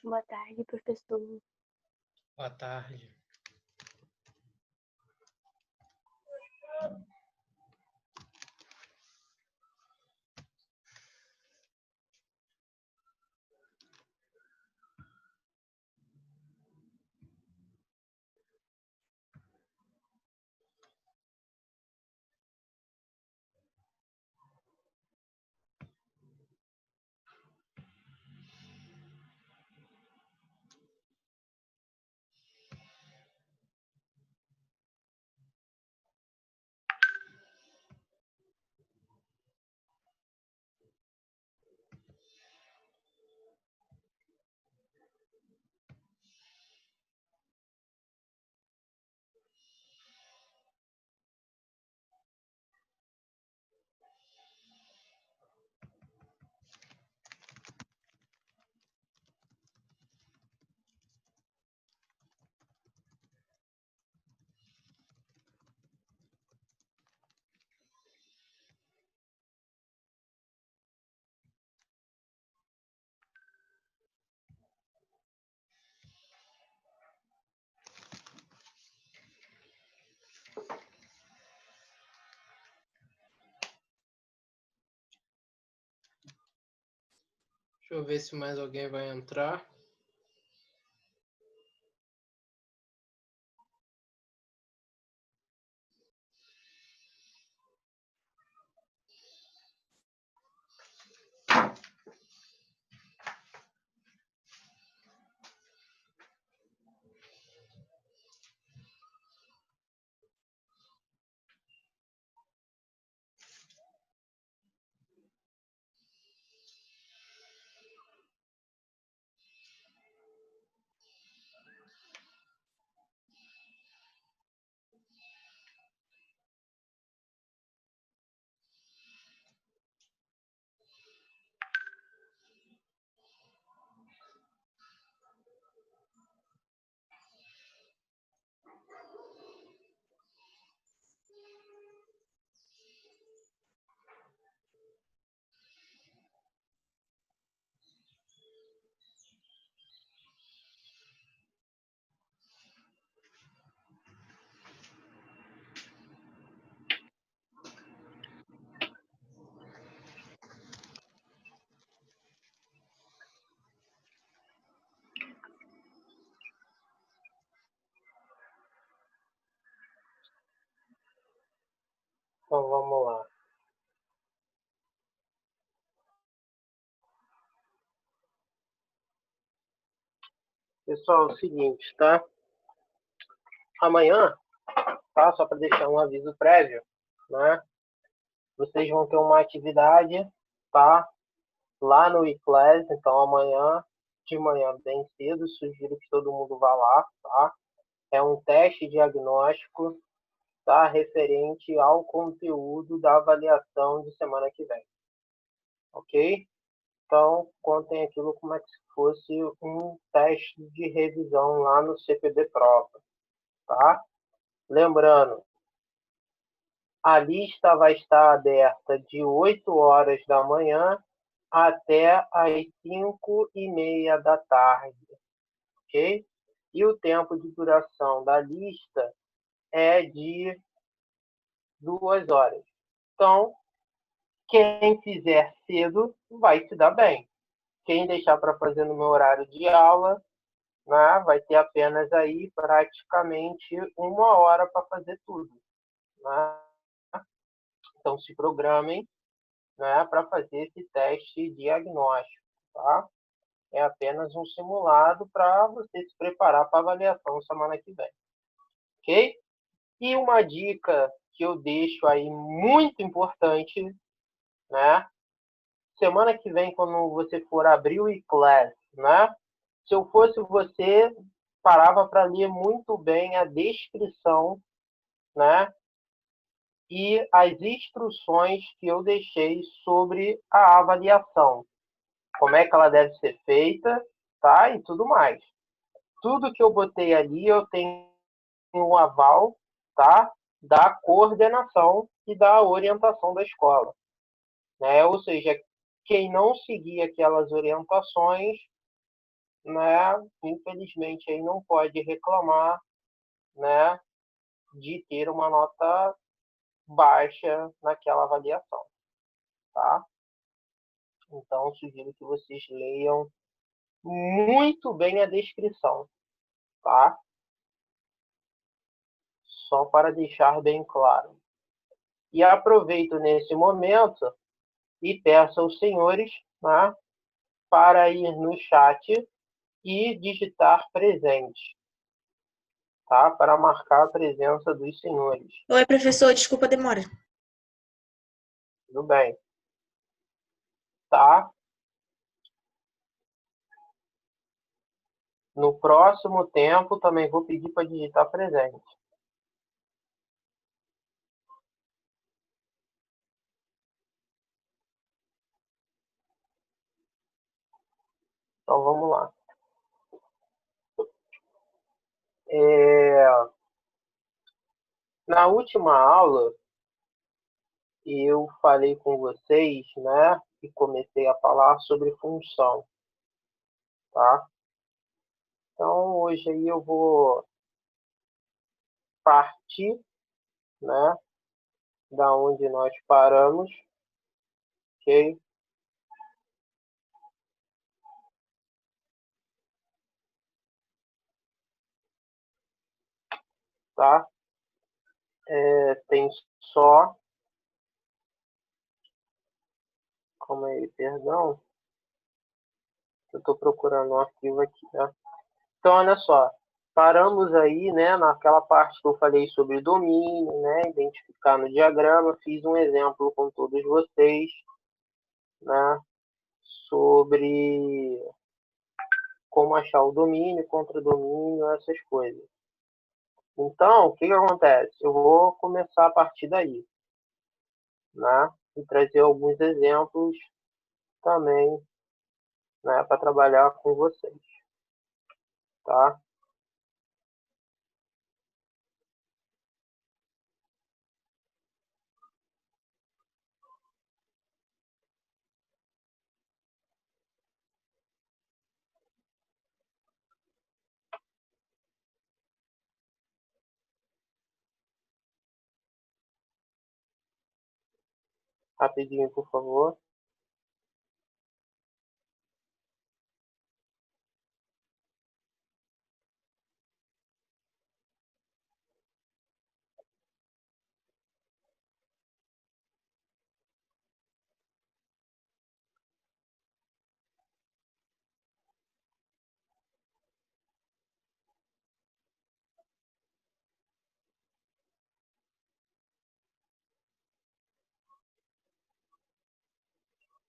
Boa tarde, professor. Boa tarde. Deixa eu ver se mais alguém vai entrar. Então vamos lá. Pessoal, é o seguinte, tá? Amanhã, tá? Só para deixar um aviso prévio, né? Vocês vão ter uma atividade, tá? Lá no eClass, então amanhã de manhã bem cedo, sugiro que todo mundo vá lá, tá? É um teste diagnóstico, tá? Referente ao conteúdo da avaliação de semana que vem, ok? Então, contem aquilo como é que se fosse um teste de revisão lá no CPB Prova, tá? Lembrando, a lista vai estar aberta de 8 horas da manhã até às 5h30 da tarde, ok? E o tempo de duração da lista é de 2 horas. Então, quem fizer cedo vai se dar bem. Quem deixar para fazer no meu horário de aula, né, vai ter apenas aí praticamente 1 hora para fazer tudo, né? Então, se programem, né, para fazer esse teste diagnóstico, tá? É apenas um simulado para você se preparar para a avaliação semana que vem, ok? E uma dica que eu deixo aí muito importante, né? Semana que vem, quando você for abrir o eClass, né? Se eu fosse você, parava para ler muito bem a descrição, né? E as instruções que eu deixei sobre a avaliação. Como é que ela deve ser feita, tá? E tudo mais. Tudo que eu botei ali, eu tenho um aval, tá? Da coordenação e da orientação da escola, né? Ou seja, quem não seguir aquelas orientações, né, infelizmente aí não pode reclamar, né, de ter uma nota baixa naquela avaliação, tá? Então, sugiro que vocês leiam muito bem a descrição, tá? Só para deixar bem claro. E aproveito nesse momento e peço aos senhores, né, para ir no chat e digitar presente, tá? Para marcar a presença dos senhores. Oi, professor, desculpa a demora. Tudo bem, tá? No próximo tempo também vou pedir para digitar presente. Então vamos lá. Na última aula eu falei com vocês, né? E comecei a falar sobre função, tá? Então hoje aí eu vou partir, né? Da onde nós paramos, ok? Tá? Tem só, como é, perdão, eu estou procurando um arquivo aqui, né? Então, olha só, paramos aí, né, naquela parte que eu falei sobre domínio, né, identificar no diagrama, fiz um exemplo com todos vocês, né, sobre como achar o domínio, contra-domínio, essas coisas. Então, o que acontece? Eu vou começar a partir daí, né, e trazer alguns exemplos também, né, para trabalhar com vocês, tá? Rapidinho, por favor.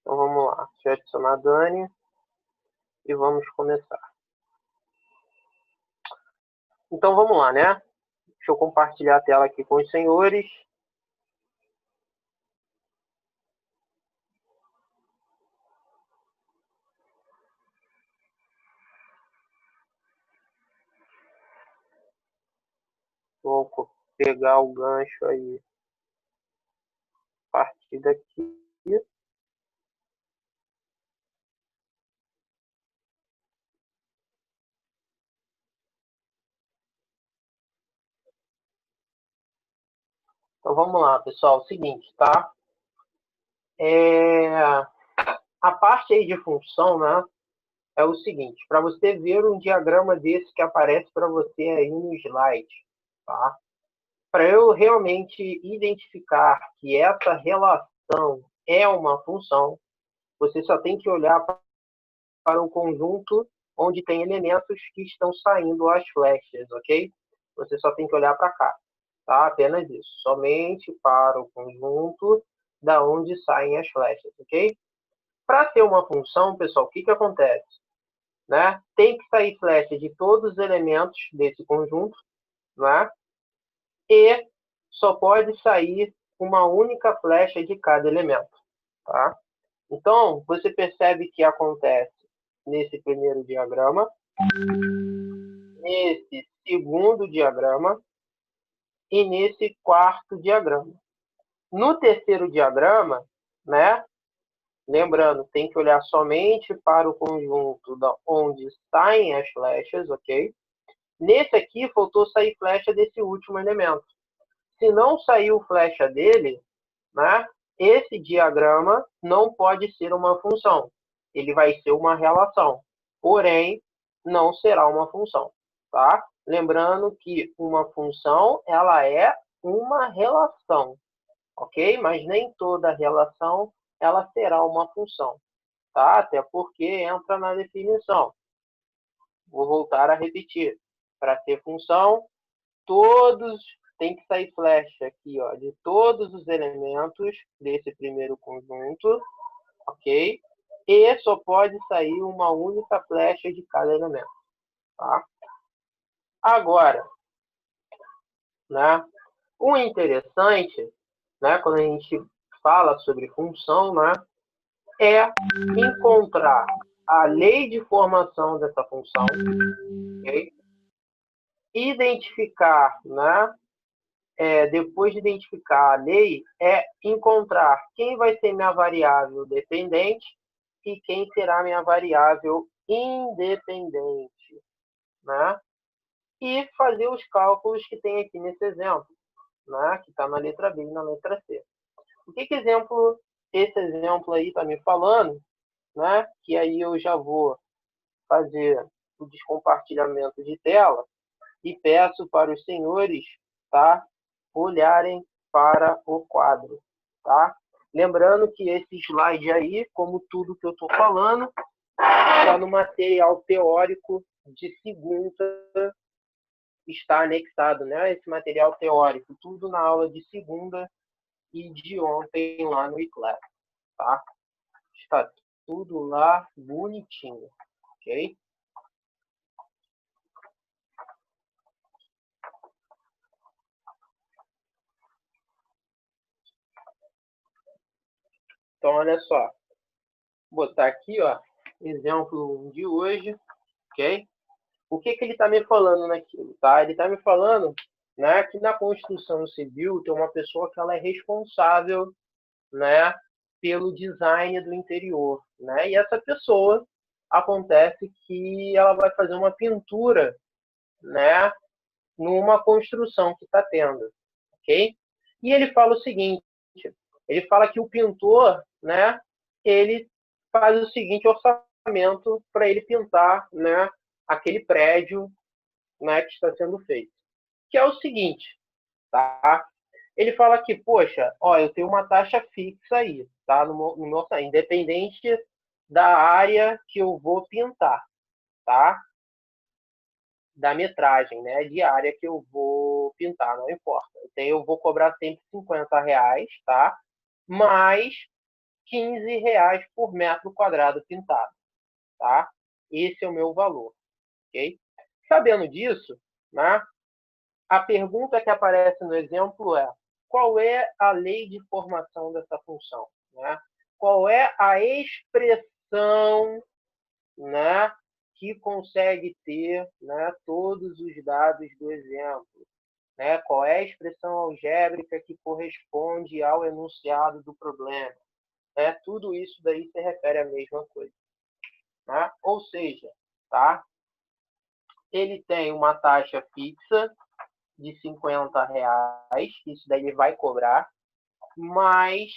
Então, vamos lá. Deixa eu adicionar a Dani e vamos começar. Então, vamos lá, né? Deixa eu compartilhar a tela aqui com os senhores. Vou pegar o gancho aí a partir daqui. Então, vamos lá, pessoal. É o seguinte, tá? A parte aí de função, né? É o seguinte, para você ver um diagrama desse que aparece para você aí no slide, tá? Para eu realmente identificar que essa relação é uma função, você só tem que olhar para o conjunto onde tem elementos que estão saindo as flechas, ok? Você só tem que olhar para cá, tá? Apenas isso. Somente para o conjunto da onde saem as flechas, ok? Para ter uma função, pessoal, o que que acontece? Né? Tem que sair flecha de todos os elementos desse conjunto, né? E só pode sair uma única flecha de cada elemento, tá? Então, você percebe que acontece nesse primeiro diagrama, nesse segundo diagrama e nesse quarto diagrama. No terceiro diagrama, né, Lembrando, tem que olhar somente para o conjunto onde saem as flechas, ok? Nesse aqui, faltou sair flecha desse último elemento. Se não saiu flecha dele, né, esse diagrama não pode ser uma função. Ele vai ser uma relação. Porém, não será uma função. Tá? Lembrando que uma função ela é uma relação. Ok? Mas nem toda relação ela será uma função. Tá? Até porque entra na definição. Vou voltar a repetir. Para ter função, todos tem que sair flecha aqui, ó, de todos os elementos desse primeiro conjunto, ok? E só pode sair uma única flecha de cada elemento, tá? Agora, né? O interessante, né? Quando a gente fala sobre função, né? É encontrar a lei de formação dessa função, ok? Identificar, né? Depois de identificar a lei, é encontrar quem vai ser minha variável dependente e quem será minha variável independente, né? E fazer os cálculos que tem aqui nesse exemplo, né? Que está na letra B e na letra C. O que esse exemplo aí está me falando, né? Que aí eu já vou fazer o descompartilhamento de tela e peço para os senhores, tá, olharem para o quadro, tá? Lembrando que esse slide aí, como tudo que eu estou falando, está no material teórico de segunda, está anexado, né? Esse material teórico, tudo na aula de segunda e de ontem lá no iClass, tá? Está tudo lá bonitinho, ok? Então, olha só. Vou botar aqui, ó, exemplo de hoje, ok? O que ele está me falando naquilo, tá? Ele está me falando, né, que na construção civil tem uma pessoa que ela é responsável, né, pelo design do interior, né? E essa pessoa acontece que ela vai fazer uma pintura, né, numa construção que está tendo, ok? E ele fala o seguinte, ele fala que o pintor, né, ele faz o seguinte orçamento para ele pintar, né, aquele prédio, né, que está sendo feito. Que é o seguinte, tá? Ele fala que, poxa, ó, eu tenho uma taxa fixa aí, tá? No meu orçamento, independente da área que eu vou pintar, tá? Da metragem, né, de área que eu vou pintar, não importa. Então, eu vou cobrar sempre R$50, tá? Mais R$15 por metro quadrado pintado, tá? Esse é o meu valor, ok? Sabendo disso, né, a pergunta que aparece no exemplo é: qual é a lei de formação dessa função, né? Qual é a expressão, né, que consegue ter, né, todos os dados do exemplo, né? Qual é a expressão algébrica que corresponde ao enunciado do problema, né? Tudo isso daí se refere à mesma coisa, né? Ou seja, tá? Ele tem uma taxa fixa de R$50, isso daí ele vai cobrar, mais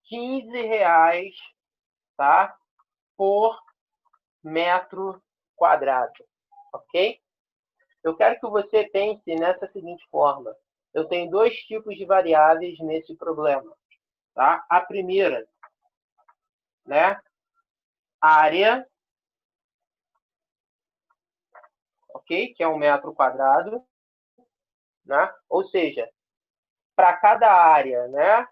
R$15, tá? Por metro quadrado, ok? Eu quero que você pense nessa seguinte forma. Eu tenho dois tipos de variáveis nesse problema, tá? A primeira, né? Área, ok? Que é 1 metro quadrado, né? Ou seja, para cada área, né?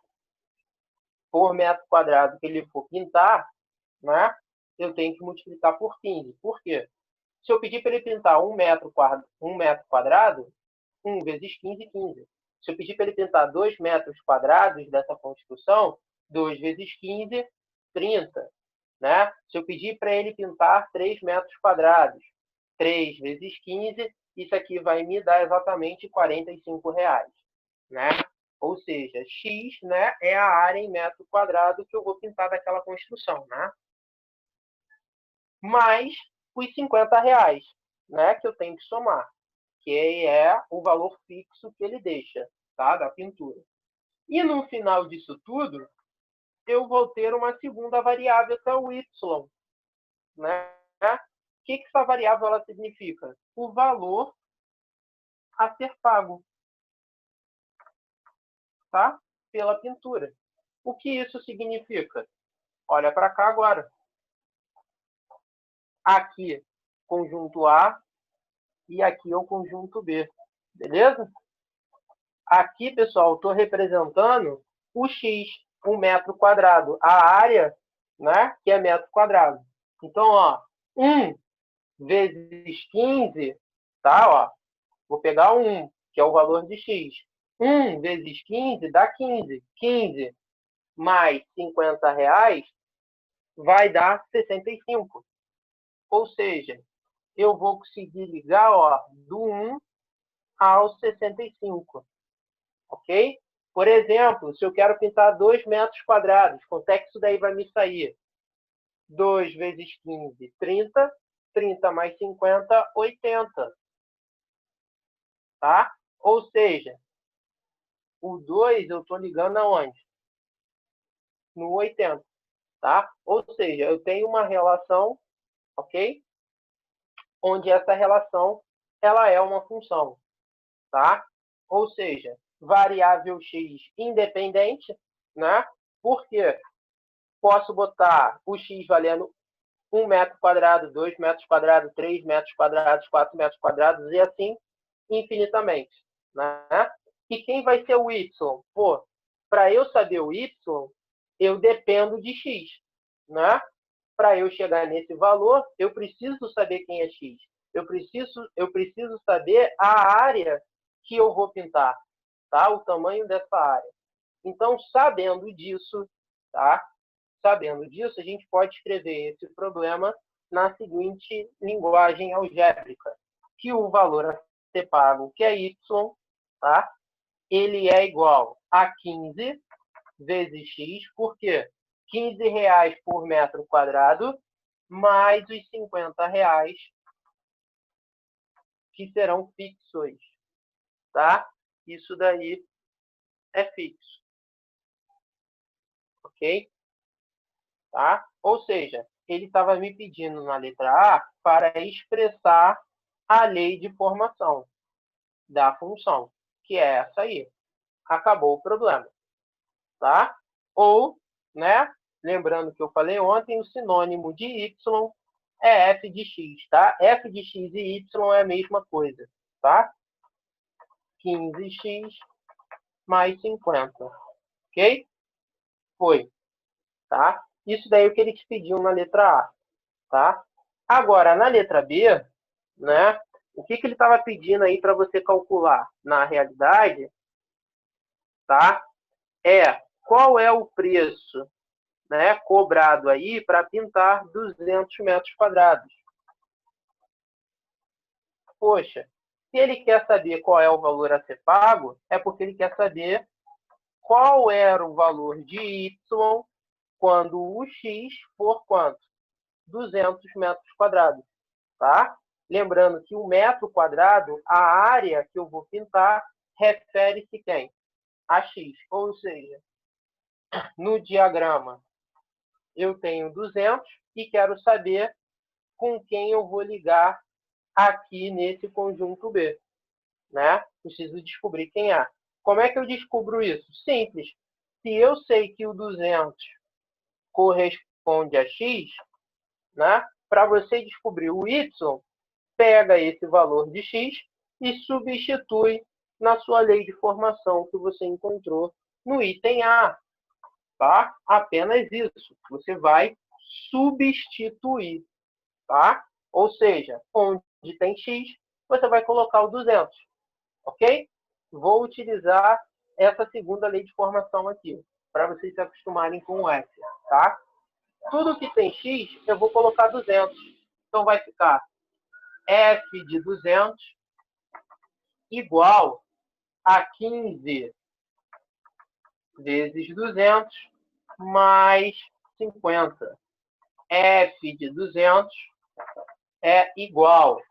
Por metro quadrado que ele for pintar, né? Eu tenho que multiplicar por 15. Por quê? Se eu pedir para ele pintar 1 metro quadrado, 1 vezes 15, 15. Se eu pedir para ele pintar 2 metros quadrados dessa construção, 2 vezes 15, 30. Né? Se eu pedir para ele pintar 3 metros quadrados, 3 vezes 15, isso aqui vai me dar exatamente R$45. Né? Ou seja, X, né, é a área em metro quadrado que eu vou pintar daquela construção, né? Mais os R$ 50, né, que eu tenho que somar, que é o valor fixo que ele deixa, tá, da pintura. E no final disso tudo, eu vou ter uma segunda variável, que é o y, né? O que essa variável ela significa? O valor a ser pago, tá? Pela pintura. O que isso significa? Olha para cá agora. Aqui, conjunto A, e aqui é o conjunto B. Beleza? Aqui, pessoal, estou representando o X, um metro quadrado. A área, né, que é metro quadrado. Então, ó, 1 vezes 15, tá? Ó, vou pegar 1, que é o valor de X. 1 vezes 15 dá 15. 15 mais R$ 50 vai dar 65. Ou seja, eu vou conseguir ligar, ó, do 1 ao 65. Ok? Por exemplo, se eu quero pintar 2 metros quadrados, quanto é que isso daí vai me sair? 2 vezes 15, 30. 30 mais 50, 80. Tá? Ou seja, o 2 eu estou ligando aonde? No 80. Tá? Ou seja, eu tenho uma relação, ok? Onde essa relação ela é uma função. Tá? Ou seja, variável x independente, né? Por quê? Posso botar o x valendo 1 metro quadrado, 2 metros quadrados, 3 metros quadrados, 4 metros quadrados e assim infinitamente, né? E quem vai ser o y? Pô, para eu saber o y, eu dependo de x, né? Para eu chegar nesse valor, eu preciso saber quem é x. Eu preciso saber a área que eu vou pintar, tá? O tamanho dessa área. Então, sabendo disso, tá? Sabendo disso, a gente pode escrever esse problema na seguinte linguagem algébrica, que o valor a ser pago, que é y, tá? Ele é igual a 15 vezes x, por quê? R$ 15 por metro quadrado, mais os R$ 50 que serão fixos, tá? Isso daí é fixo, ok? Tá? Ou seja, ele estava me pedindo na letra A para expressar a lei de formação da função, que é essa aí. Acabou o problema, tá? Ou, né? Lembrando que eu falei ontem, o sinônimo de y é f de x, tá? F de x e y é a mesma coisa, tá? 15x mais 50, ok? Foi, tá? Isso daí é o que ele te pediu na letra A, tá? Agora, na letra B, né? O que ele estava pedindo aí para você calcular? Na realidade, tá? Qual é o preço, né, cobrado aí para pintar 200 metros quadrados. Poxa, se ele quer saber qual é o valor a ser pago, é porque ele quer saber qual era o valor de y quando o x for quanto? 200 metros quadrados, tá? Lembrando que o metro quadrado, a área que eu vou pintar, refere-se quem? A x. Ou seja, no diagrama, eu tenho 200 e quero saber com quem eu vou ligar aqui nesse conjunto B, né? Preciso descobrir quem é. Como é que eu descubro isso? Simples. Se eu sei que o 200 corresponde a x, né? Para você descobrir o y, pega esse valor de x e substitui na sua lei de formação que você encontrou no item A, tá? Apenas isso. Você vai substituir, tá? Ou seja, onde tem x, você vai colocar o 200, ok? Vou utilizar essa segunda lei de formação aqui, para vocês se acostumarem com o F, tá? Tudo que tem x, eu vou colocar 200. Então, vai ficar f de 200 igual a 15 vezes 200 mais 50. F de 200 é igual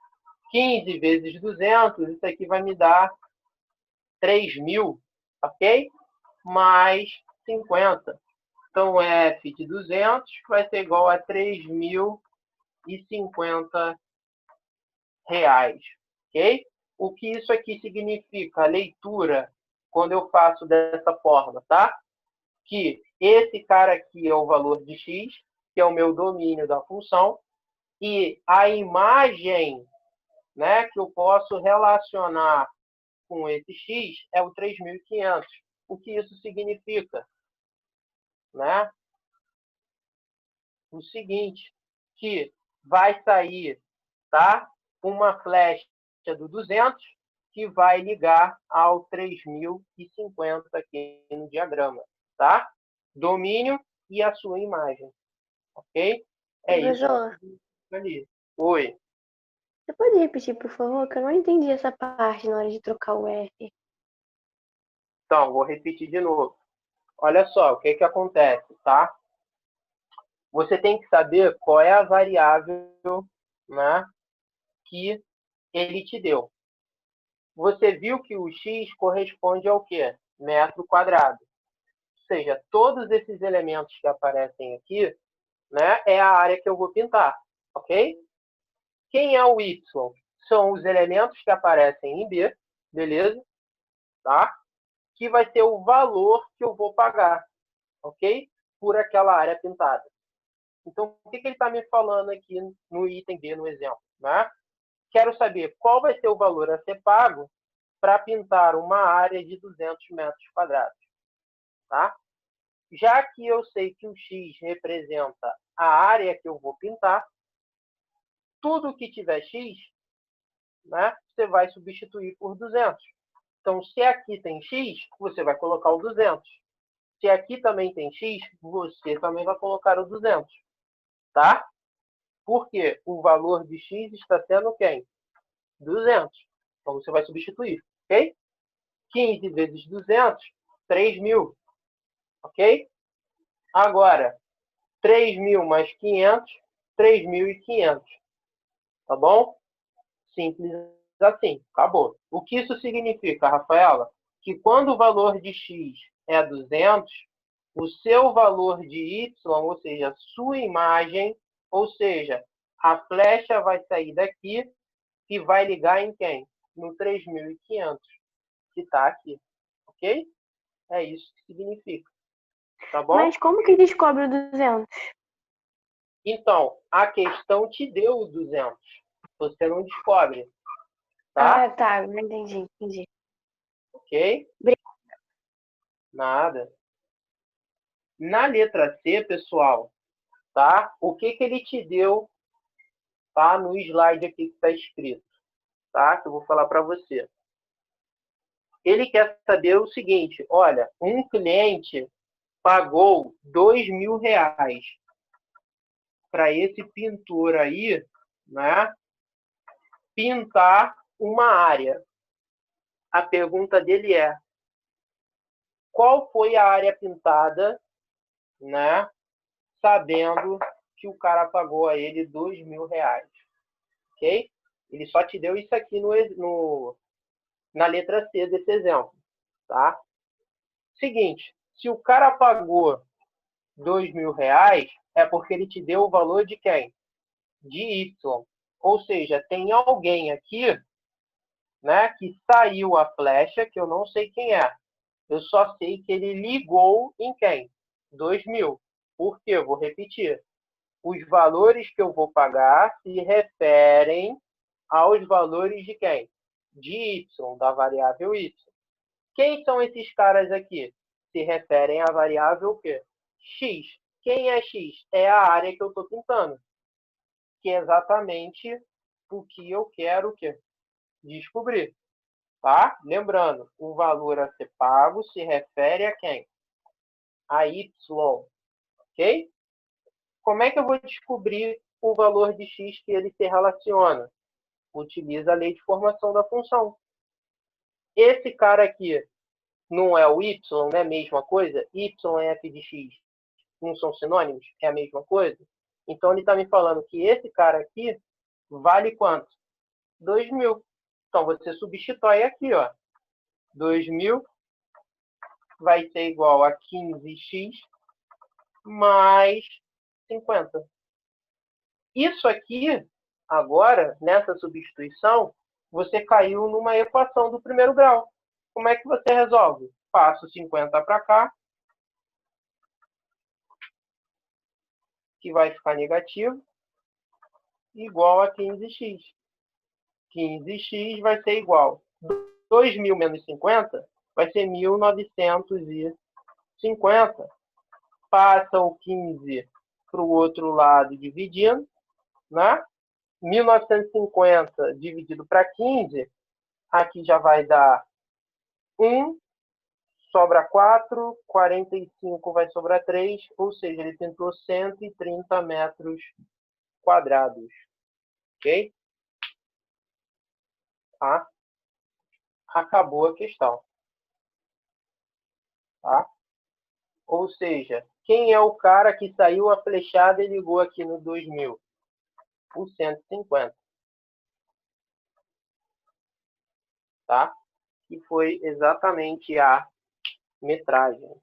15 vezes 200, isso aqui vai me dar 3.000, ok? Mais 50. Então, F de 200 vai ser igual a 3.050 reais, ok? O que isso aqui significa? A leitura, quando eu faço dessa forma, tá? Que esse cara aqui é o valor de x, que é o meu domínio da função, e a imagem, né, que eu posso relacionar com esse x é o 3.500. O que isso significa? Né? O seguinte, que vai sair, tá, uma flecha do 200 que vai ligar ao 3.050 aqui no diagrama, tá? Domínio e a sua imagem, ok? É isso Professor, ali. Oi. você pode repetir, por favor, que eu não entendi essa parte na hora de trocar o F. Então, vou repetir de novo. Olha só, o que que acontece, tá? Você tem que saber qual é a variável, né, que ele te deu. Você viu que o x corresponde ao quê? Metro quadrado. Ou seja, todos esses elementos que aparecem aqui, né, é a área que eu vou pintar, ok? Quem é o y? São os elementos que aparecem em B, beleza? Tá? Que vai ser o valor que eu vou pagar, ok? Por aquela área pintada. Então, o que ele está me falando aqui no item B, no exemplo? Né? Quero saber qual vai ser o valor a ser pago para pintar uma área de 200 metros quadrados. Tá? Já que eu sei que o x representa a área que eu vou pintar, tudo que tiver x, né, você vai substituir por 200. Então, se aqui tem x, você vai colocar o 200. Se aqui também tem x, você também vai colocar o 200. Tá? Porque o valor de x está sendo quem? 200. Então, você vai substituir, ok? 15 vezes 200, 3.000, ok? Agora, 3.000 mais 500, 3.500, tá bom? Simples assim, acabou. O que isso significa, Rafaela? Que quando o valor de x é 200, o seu valor de y, ou seja, a sua imagem, ou seja, a flecha vai sair daqui e vai ligar em quem? No 3.500, que está aqui, ok? É isso que significa, tá bom? Mas como que descobre o 200? Então, a questão te deu o 200. Você não descobre, tá? Ah, tá, não entendi. Ok? Nada. Na letra C, pessoal, tá? O que ele te deu, tá? No slide aqui que está escrito, tá? Que eu vou falar para você. Ele quer saber o seguinte, olha, um cliente pagou R$ 2.000 para esse pintor aí, né? Pintar uma área. A pergunta dele é, qual foi a área pintada, né? Sabendo que o cara pagou a ele R$ 2.000, ok? Ele só te deu isso aqui na letra C desse exemplo, tá? Seguinte, se o cara pagou R$ 2.000, é porque ele te deu o valor de quem? De Y. Ou seja, tem alguém aqui, né, que saiu a flecha, que eu não sei quem é. Eu só sei que ele ligou em quem? 2.000. Por quê? Eu vou repetir. Os valores que eu vou pagar se referem aos valores de quem? De y, da variável y. Quem são esses caras aqui? Se referem à variável o quê? X. Quem é x? É a área que eu estou pintando. Que é exatamente o que eu quero o quê? Descobrir. Tá? Lembrando, o valor a ser pago se refere a quem? A y. Ok? Como é que eu vou descobrir o valor de x que ele se relaciona? Utiliza a lei de formação da função. Esse cara aqui não é o Y, não é a mesma coisa? Y e f de x não são sinônimos? É a mesma coisa? Então, ele está me falando que esse cara aqui vale quanto? 2.000. Então, você substitui aqui, ó. 2.000 vai ser igual a 15x mais 50. Isso aqui, agora, nessa substituição, você caiu numa equação do primeiro grau. Como é que você resolve? Passo 50 para cá, que vai ficar negativo, igual a 15x. 15x vai ser igual. 2.000 menos 50 vai ser 1.950. Passa o 15 para o outro lado dividindo, né? 1.950 dividido para 15, aqui já vai dar 1, sobra 4, 45 vai sobrar 3, ou seja, ele tentou 130 metros quadrados. Ok? Tá? Acabou a questão. Tá? Ou seja, quem é o cara que saiu a flechada e ligou aqui no 2.000? O 150. Tá? Que foi exatamente a metragem.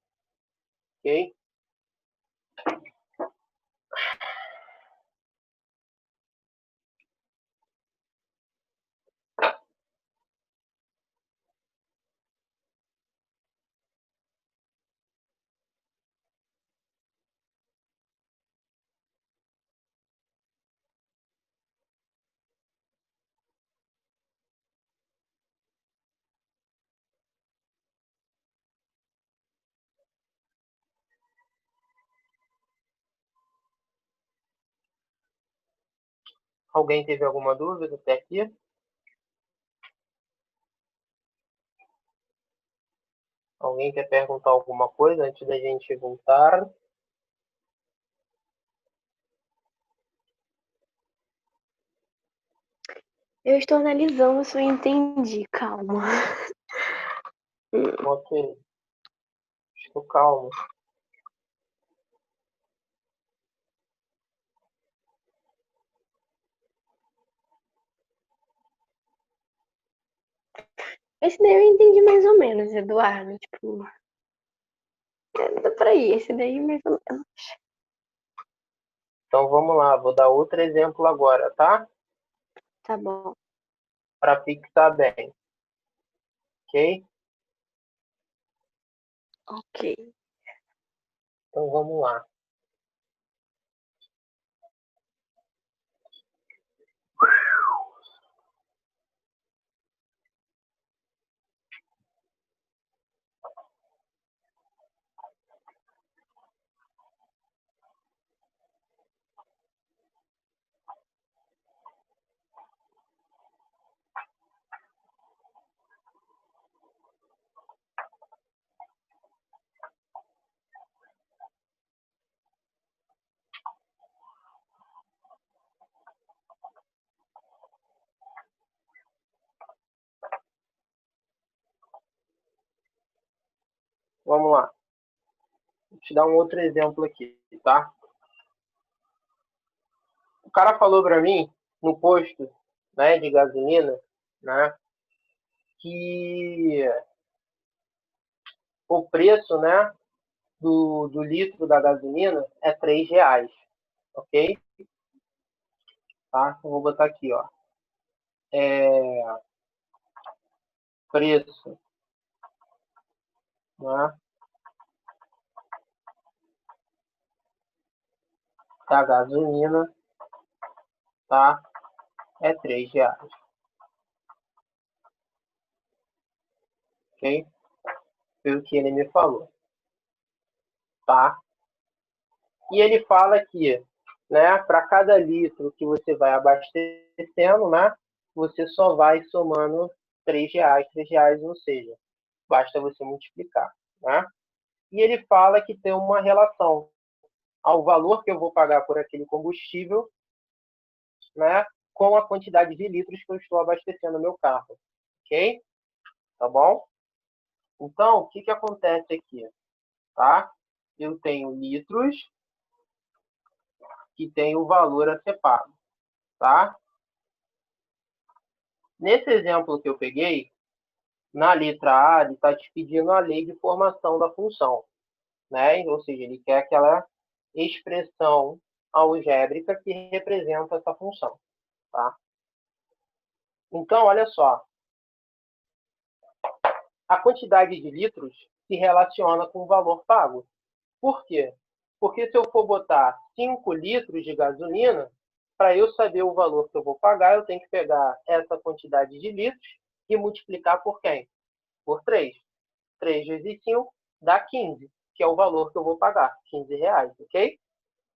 Ok? Alguém teve alguma dúvida até aqui? Alguém quer perguntar alguma coisa antes da gente voltar? Eu estou analisando se eu entendi, calma. Ok. Estou calmo. Esse daí eu entendi mais ou menos, Eduardo. Tipo, dá pra ir. Esse daí mais ou menos. Então vamos lá, vou dar outro exemplo agora, tá? Tá bom. Para fixar bem. Ok? Ok. Então vamos lá. Vamos lá. Vou te dar um outro exemplo aqui, tá? O cara falou para mim, no posto, né, de gasolina, né, que o preço, né, do litro da gasolina é R$ 3, ok? Tá? Então, vou botar aqui, ó. Preço, né, da gasolina, tá? É R$ 3, ok? Foi o que ele me falou, tá? E ele fala que, né, para cada litro que você vai abastecendo, né, você só vai somando R$ 3, ou seja, basta você multiplicar, né? E ele fala que tem uma relação ao valor que eu vou pagar por aquele combustível, né, com a quantidade de litros que eu estou abastecendo o meu carro, ok? Tá bom? Então, o que acontece aqui? Tá? Eu tenho litros que tem o valor a ser pago. Tá? Nesse exemplo que eu peguei, na letra A, ele está te pedindo a lei de formação da função. Né? Ou seja, ele quer aquela expressão algébrica que representa essa função. Tá? Então, olha só. A quantidade de litros se relaciona com o valor pago. Por quê? Porque se eu for botar 5 litros de gasolina, para eu saber o valor que eu vou pagar, eu tenho que pegar essa quantidade de litros e multiplicar por quem? Por 3. 3 vezes 5 dá 15, que é o valor que eu vou pagar, R$ 15, ok?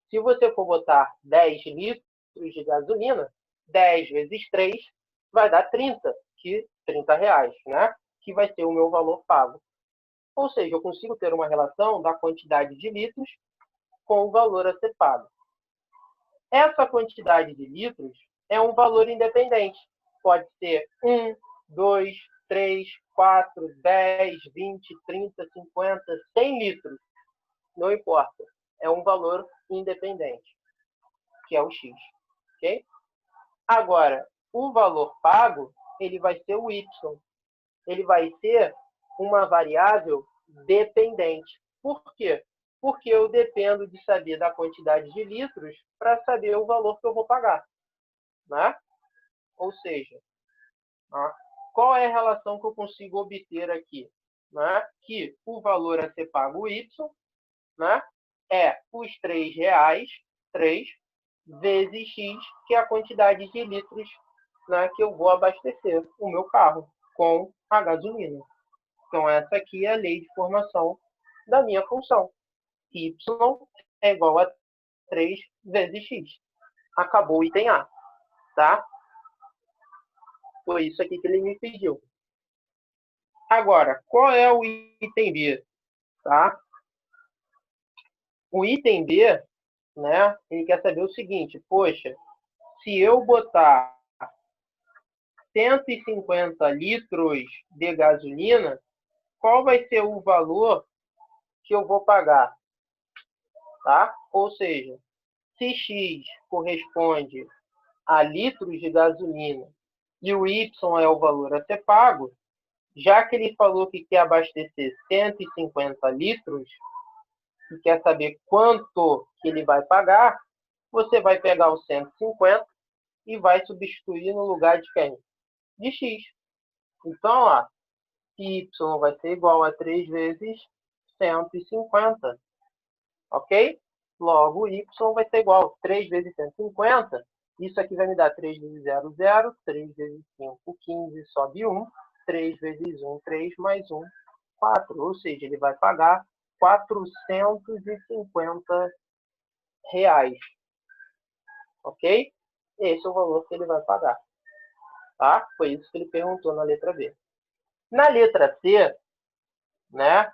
Se você for botar 10 litros de gasolina, 10 vezes 3 vai dar 30, que R$ 30, né? Que vai ser o meu valor pago. Ou seja, eu consigo ter uma relação da quantidade de litros com o valor a ser pago. Essa quantidade de litros é um valor independente. Pode ser 1, 2, 3, 4, 10, 20, 30, 50, 100 litros. Não importa. É um valor independente, que é o X. Okay? Agora, o valor pago, ele vai ser o Y. Ele vai ser uma variável dependente. Por quê? Porque eu dependo de saber da quantidade de litros para saber o valor que eu vou pagar. Né? Ou seja, né? Qual é a relação que eu consigo obter aqui? Né? Que o valor a ser pago, o Y, né? É os R$ 3, 3 vezes X, que é a quantidade de litros, né, que eu vou abastecer o meu carro com a gasolina. Então, essa aqui é a lei de formação da minha função. Y é igual a 3 vezes X. Acabou o item A. Tá? Foi isso aqui que ele me pediu. Agora, qual é o item B? Tá? O item B, né, ele quer saber o seguinte. Poxa, se eu botar 150 litros de gasolina, qual vai ser o valor que eu vou pagar? Tá? Ou seja, se X corresponde a litros de gasolina e o Y é o valor a ser pago, já que ele falou que quer abastecer 150 litros e quer saber quanto que ele vai pagar, você vai pegar o 150 e vai substituir no lugar de quem? De X. Então, ó, Y vai ser igual a 3 vezes 150. Ok? Logo, Y vai ser igual a 3 vezes 150. Isso aqui vai me dar 3 vezes 0, 0. 3 vezes 5, 15. Sobe 1. 3 vezes 1, 3. Mais 1, 4. Ou seja, ele vai pagar R$ 450. Ok? Esse é o valor que ele vai pagar. Tá? Foi isso que ele perguntou na letra B. Na letra C, né,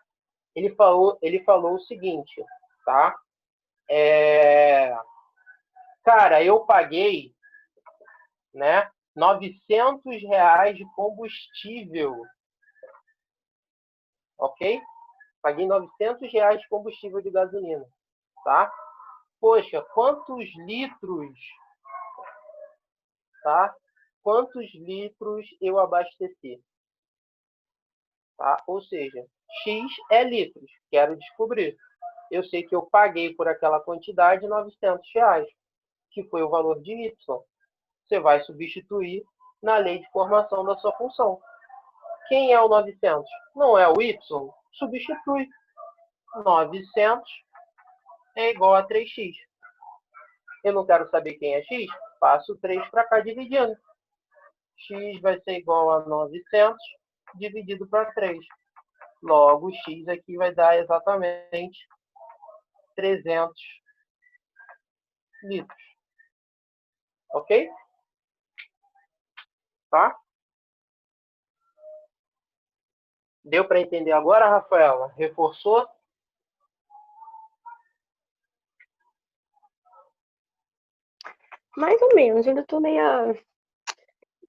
ele falou o seguinte, tá? Cara, eu paguei, né, R$ 900 de combustível, ok? Paguei R$ 900 de combustível de gasolina, tá? Poxa, quantos litros, tá? Quantos litros eu abasteci? Tá? Ou seja, X é litros, quero descobrir. Eu sei que eu paguei por aquela quantidade R$ 900, que foi o valor de Y. Você vai substituir na lei de formação da sua função. Quem é o 900? Não é o Y? Substitui. 900 é igual a 3x. Eu não quero saber quem é x? Passo 3 para cá dividindo. X vai ser igual a 900 dividido para 3. Logo, x aqui vai dar exatamente 300 litros. Ok? Tá? Deu para entender agora, Rafaela? Reforçou? Mais ou menos, ainda tô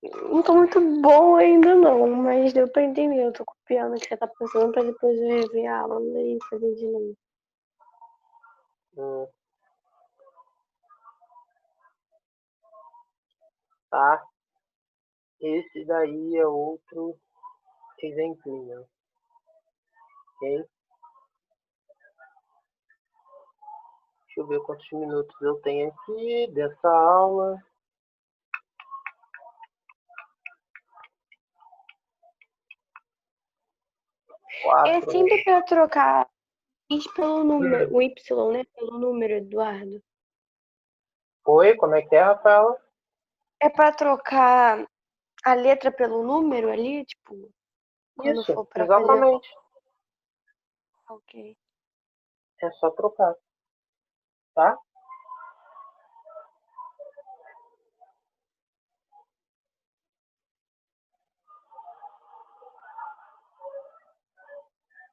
Não tô muito boa ainda não, mas deu pra entender. Eu tô copiando o que você tá pensando pra depois eu rever a aula e fazer de novo. Hum, tá? Esse daí é outro exemplinho, ok? Deixa eu ver quantos minutos eu tenho aqui dessa aula. 4. É sempre pra trocar x pelo número, o y, né? Pelo número, Eduardo. Oi, como é que é, Rafaela? É pra trocar a letra pelo número ali, tipo, quando Isso, for pra fazer. exatamente. Ok. É só trocar, tá?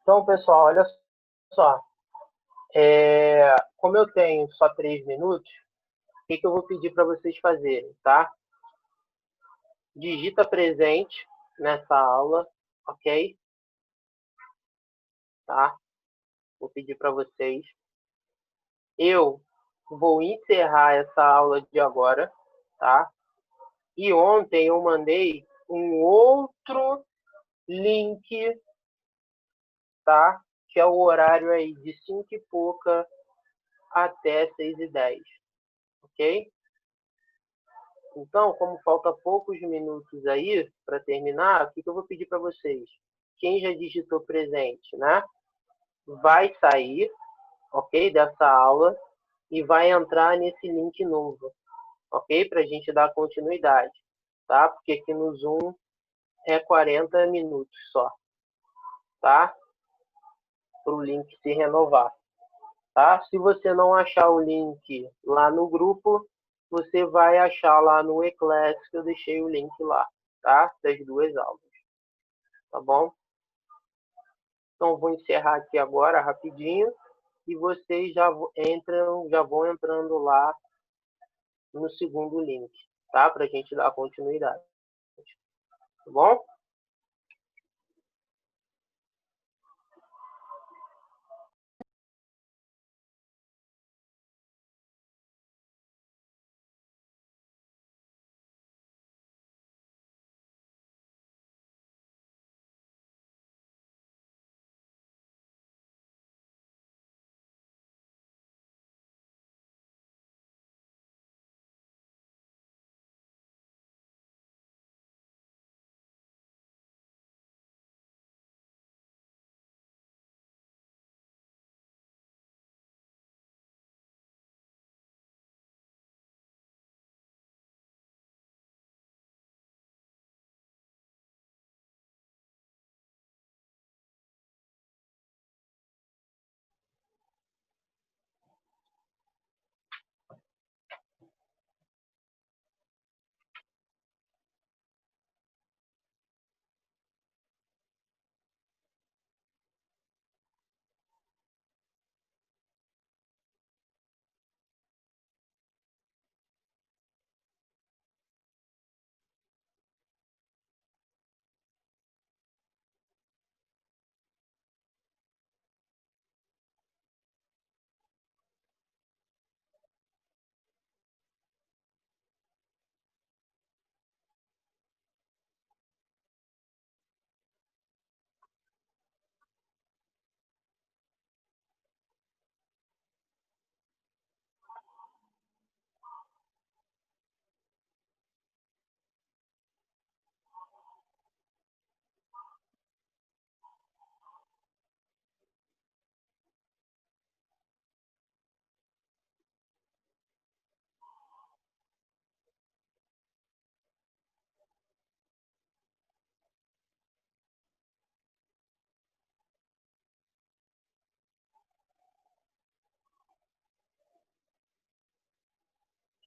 Então, pessoal, olha só. Como eu tenho só 3 minutos, o que eu vou pedir para vocês fazerem, tá? Digita presente nessa aula, ok? Tá? Vou pedir para vocês. Eu vou encerrar essa aula de agora, tá? E ontem eu mandei um outro link, tá? Que é o horário aí de 5 e pouca até 6h10, ok? Então, como falta poucos minutos aí para terminar, o que eu vou pedir para vocês? Quem já digitou presente, né? Vai sair, ok? Dessa aula e vai entrar nesse link novo, ok? Para a gente dar continuidade, tá? Porque aqui no Zoom é 40 minutos só, tá? Para o link se renovar, tá? Se você não achar o link lá no grupo, você vai achar lá no eClass, que eu deixei o link lá, tá? Das 2 aulas, tá bom? Então, vou encerrar aqui agora rapidinho e vocês já vão entrando lá no segundo link, tá? Para a gente dar continuidade, tá bom?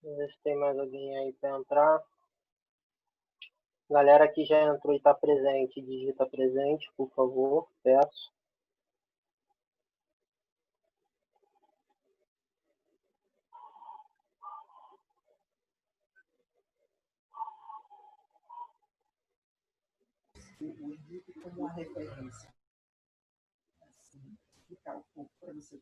Deixa eu ver se tem mais alguém aí para entrar. Galera que já entrou e está presente, digita presente, por favor, peço. o Henrique como uma referência. Assim, explicar um pouco para você.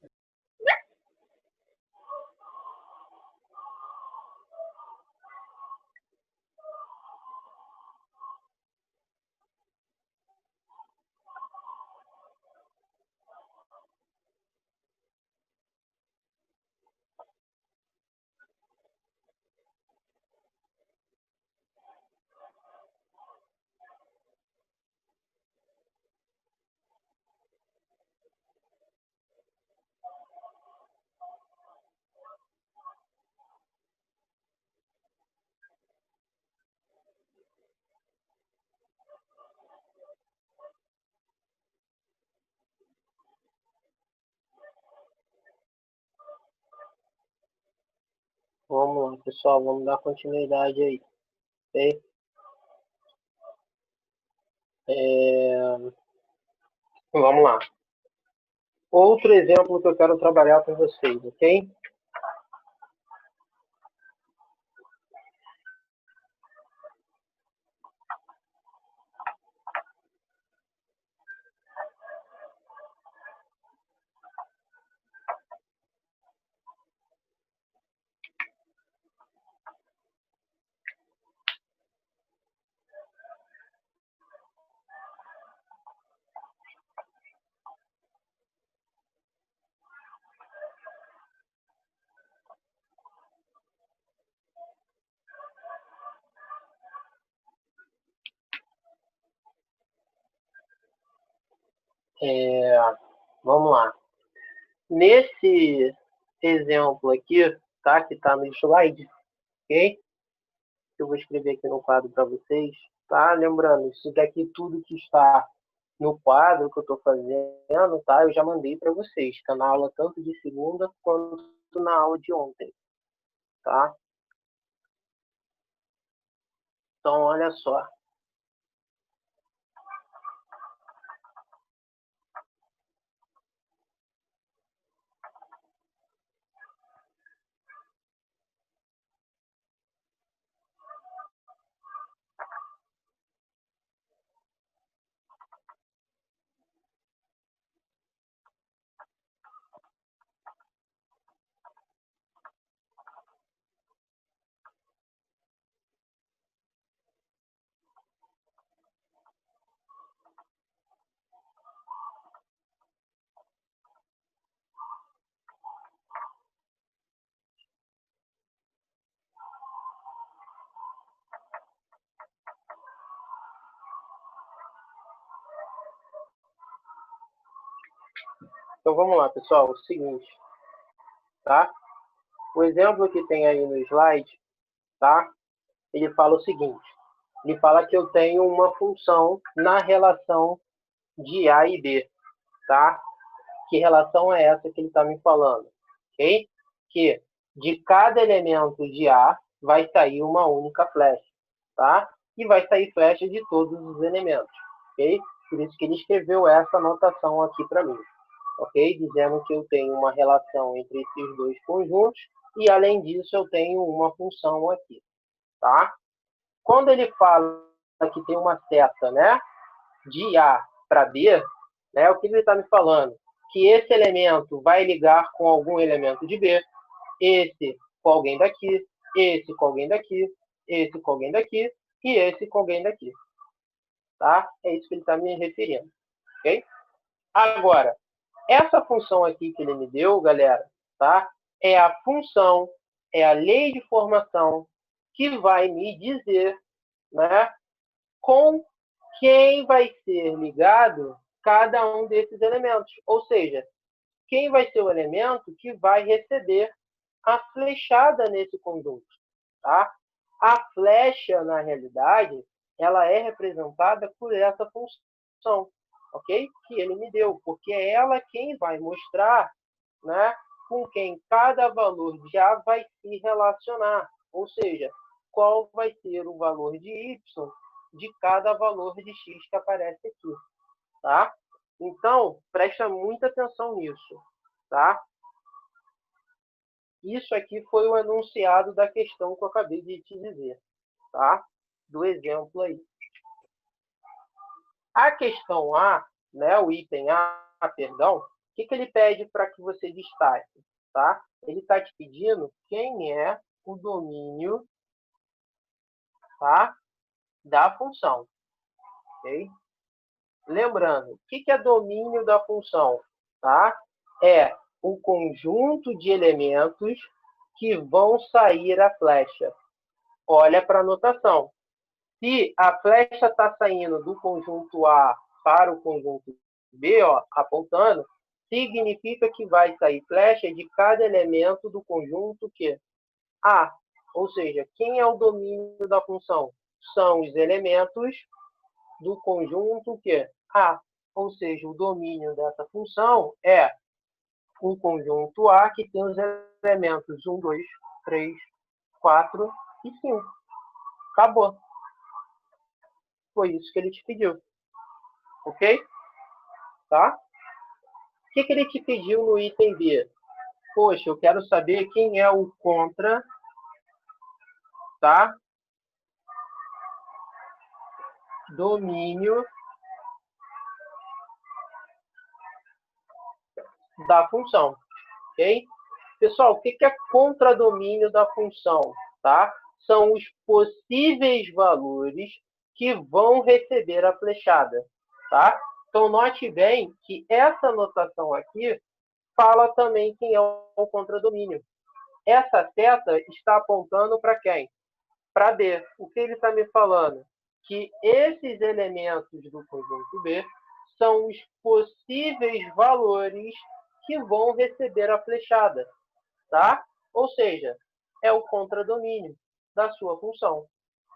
Vamos lá, pessoal, vamos dar continuidade aí. Ok? Vamos lá. Outro exemplo que eu quero trabalhar com vocês, ok? Vamos lá. Nesse exemplo aqui, tá? Que está no slide, ok? Eu vou escrever aqui no quadro para vocês, tá? Lembrando, isso daqui tudo que está no quadro que eu estou fazendo, tá? Eu já mandei para vocês, tá? Na aula tanto de segunda quanto na aula de ontem, tá? Então, olha só. Então, vamos lá, pessoal. O seguinte, tá? O exemplo que tem aí no slide, tá? Ele fala o seguinte. Ele fala que eu tenho uma função na relação de A e B, tá? Que relação é essa que ele está me falando? Ok? Que de cada elemento de A vai sair uma única flecha, tá? E vai sair flecha de todos os elementos, ok? Por isso que ele escreveu essa anotação aqui para mim, ok? Dizendo que eu tenho uma relação entre esses dois conjuntos e, além disso, eu tenho uma função aqui, tá? Quando ele fala que tem uma seta, né, de A para B, né, o que ele está me falando? Que esse elemento vai ligar com algum elemento de B, esse com alguém daqui, esse com alguém daqui, esse com alguém daqui e esse com alguém daqui. Tá? É isso que ele está me referindo. Ok? Agora, essa função aqui que ele me deu, galera, tá? É a função, é a lei de formação que vai me dizer, né, com quem vai ser ligado cada um desses elementos. Ou seja, quem vai ser o elemento que vai receber a flechada nesse conjunto. Tá? A flecha, na realidade, ela é representada por essa função, ok? Que ele me deu, porque é ela quem vai mostrar, né, com quem cada valor de A vai se relacionar. Ou seja, qual vai ser o valor de Y de cada valor de X que aparece aqui. Tá? Então, presta muita atenção nisso. Tá? Isso aqui foi o enunciado da questão que eu acabei de te dizer. Tá? Do exemplo aí. A questão A, né, o item A, perdão, o que ele pede para que você destaque? Tá? Ele está te pedindo quem é o domínio, tá, da função. Okay? Lembrando, o que é domínio da função? Tá? É o conjunto de elementos que vão sair a flecha. Olha para a notação. Se a flecha está saindo do conjunto A para o conjunto B, ó, apontando, significa que vai sair flecha de cada elemento do conjunto que A. Ou seja, quem é o domínio da função? São os elementos do conjunto que A. Ou seja, o domínio dessa função é o conjunto A, que tem os elementos 1, 2, 3, 4 e 5. Acabou. Foi isso que ele te pediu. Ok? Tá? O que ele te pediu no item B? Poxa, eu quero saber quem é o contra, tá? Domínio da função. Ok? Pessoal, o que é contradomínio da função? Tá? São os possíveis valores que vão receber a flechada. Tá? Então, note bem que essa notação aqui fala também quem é o contradomínio. Essa seta está apontando para quem? Para B. O que ele está me falando? Que esses elementos do conjunto B são os possíveis valores que vão receber a flechada. Tá? Ou seja, é o contradomínio da sua função.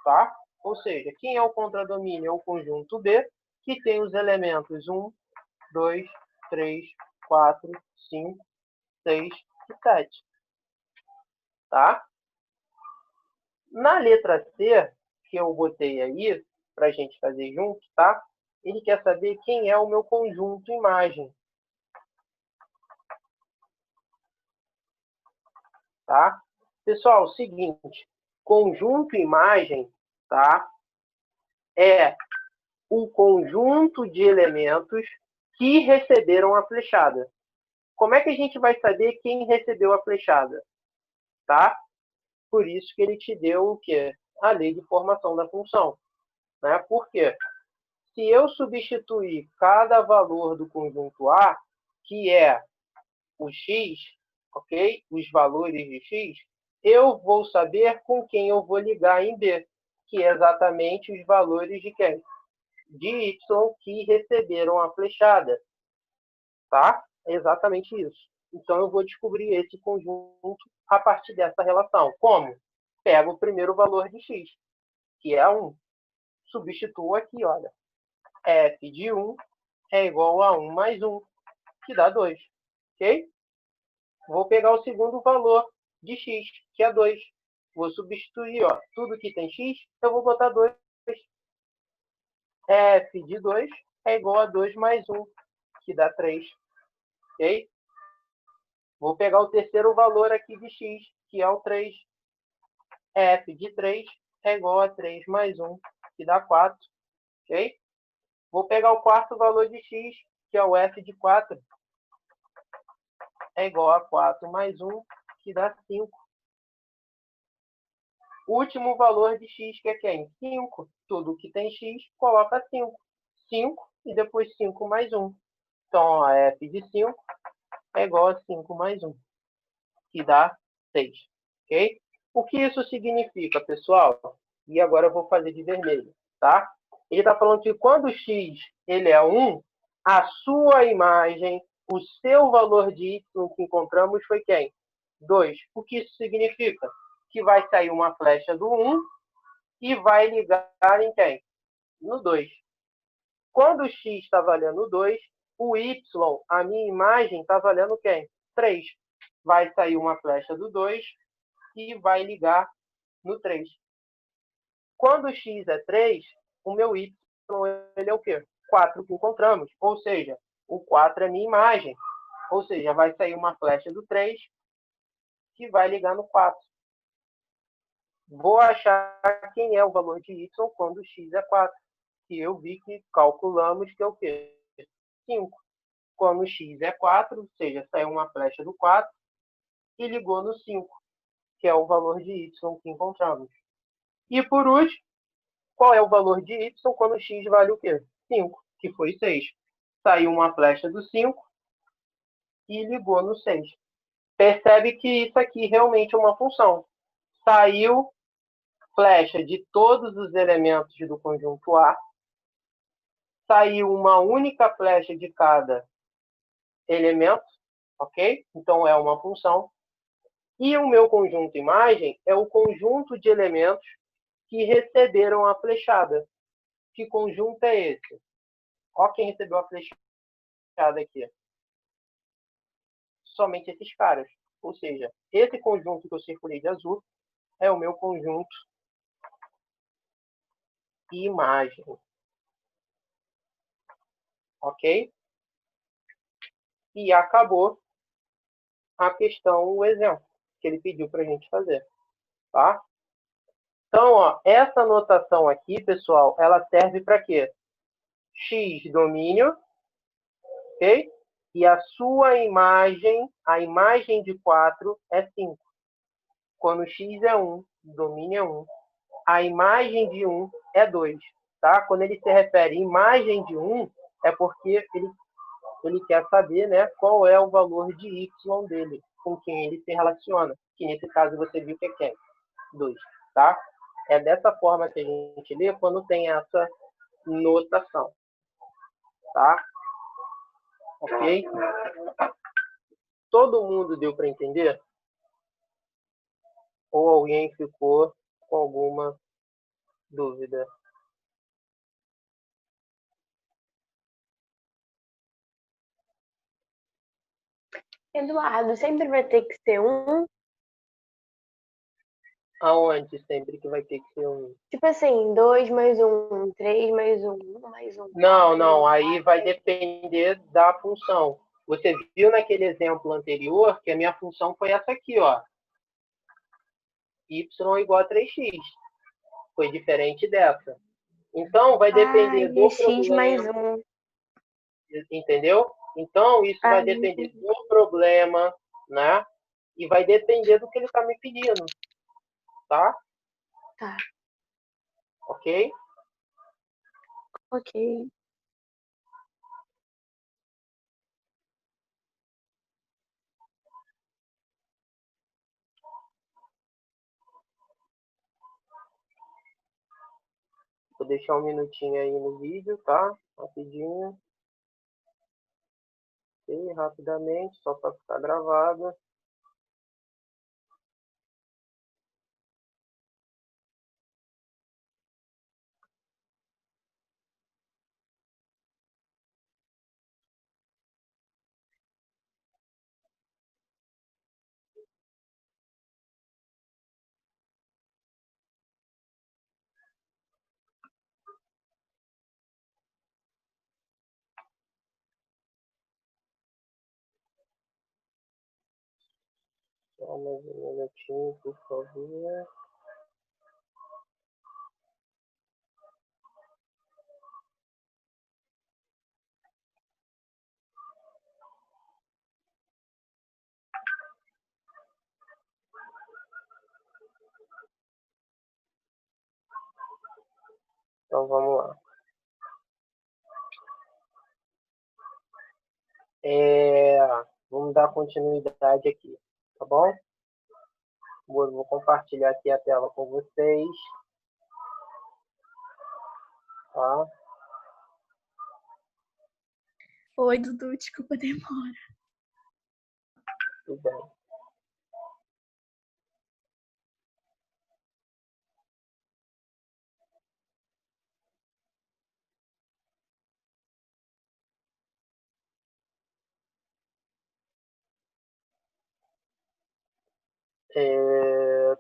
Tá? Ou seja, quem é o contradomínio? É o conjunto B, que tem os elementos 1, 2, 3, 4, 5, 6 e 7. Tá? Na letra C, que eu botei aí, para a gente fazer junto, tá? Ele quer saber quem é o meu conjunto imagem. Tá? Pessoal, seguinte, conjunto imagem, tá? É o conjunto de elementos que receberam a flechada. Como é que a gente vai saber quem recebeu a flechada? Tá? Por isso que ele te deu o quê? A lei de formação da função. Né? Por quê? Se eu substituir cada valor do conjunto A, que é o x, ok? Os valores de x, eu vou saber com quem eu vou ligar em B, que é exatamente os valores de quem? De y que receberam a flechada. Tá? É exatamente isso. Então, eu vou descobrir esse conjunto a partir dessa relação. Como? Pego o primeiro valor de x, que é 1. Substituo aqui, olha. F de 1 é igual a 1 mais 1, que dá 2. Ok? Vou pegar o segundo valor de x, que é 2. Vou substituir, ó, tudo que tem x, eu vou botar 2. F de 2 é igual a 2 mais 1, que dá 3. Ok? Vou pegar o terceiro valor aqui de x, que é o 3. F de 3 é igual a 3 mais 1, que dá 4. Ok? Vou pegar o quarto valor de x, que é o f de 4. É igual a 4 mais 1, que dá 5. O último valor de x, que é quem? 5. Tudo que tem x, coloca 5. 5 e depois 5 mais 1. Então, a f de 5 é igual a 5 mais 1, que dá 6. Ok? O que isso significa, pessoal? E agora eu vou fazer de vermelho, tá? Ele está falando que quando x ele é 1, a sua imagem, o seu valor de y que encontramos foi quem? 2. O que isso significa? Que vai sair uma flecha do 1 e vai ligar em quem? No 2. Quando o x está valendo 2, o y, a minha imagem, está valendo quem? 3. Vai sair uma flecha do 2 e vai ligar no 3. Quando o x é 3, o meu y ele é o quê? 4 que encontramos. Ou seja, o 4 é minha imagem. Ou seja, vai sair uma flecha do 3 que vai ligar no 4. Vou achar quem é o valor de y quando x é 4. que eu vi que calculamos que é o quê? 5. Quando x é 4, ou seja, saiu uma flecha do 4 e ligou no 5, que é o valor de y que encontramos. E por último, qual é o valor de y quando x vale o quê? 5, que foi 6. Saiu uma flecha do 5 e ligou no 6. Percebe que isso aqui realmente é uma função. Saiu flecha de todos os elementos do conjunto A, saiu uma única flecha de cada elemento, ok? Então é uma função. E o meu conjunto imagem é o conjunto de elementos que receberam a flechada. Que conjunto é esse? Ó quem recebeu a flechada aqui. Somente esses caras. Ou seja, esse conjunto que eu circulei de azul é o meu conjunto imagem. Ok? E acabou a questão, o exemplo que ele pediu para a gente fazer. Tá? Então, ó, essa notação aqui, pessoal, ela serve para quê? X domínio, ok? E a sua imagem, a imagem de 4 é 5. Quando x é 1, domínio é 1. A imagem de 1 é 2. Tá? Quando ele se refere à imagem de 1, é porque ele quer saber, né, qual é o valor de y dele, com quem ele se relaciona. Que nesse caso você viu que é quem? 2. Tá? É dessa forma que a gente lê quando tem essa notação. Tá? Ok? Todo mundo deu para entender? Ou alguém ficou com alguma dúvida? Eduardo, sempre vai ter que ser um? Aonde sempre que vai ter que ser um? Tipo assim, 2 mais 1, 3 mais 1, 1 mais 1. Não. Aí vai depender da função. Você viu naquele exemplo anterior que a minha função foi essa aqui, ó. Y igual a 3x. Foi diferente dessa. Então, vai depender do x mais problema. 1. Entendeu? Então, isso vai depender do problema, né? E vai depender do que ele está me pedindo. Tá? Tá. Ok? Ok. Vou deixar um minutinho aí no vídeo, tá? Rapidinho. Ok, rapidamente, só para ficar gravado. Só mais um minutinho, por favor. Então, vamos lá. Vamos dar continuidade aqui, tá bom? Vou compartilhar aqui a tela com vocês. Tá? Oi, Dudu, desculpa a demora. Tudo bem. É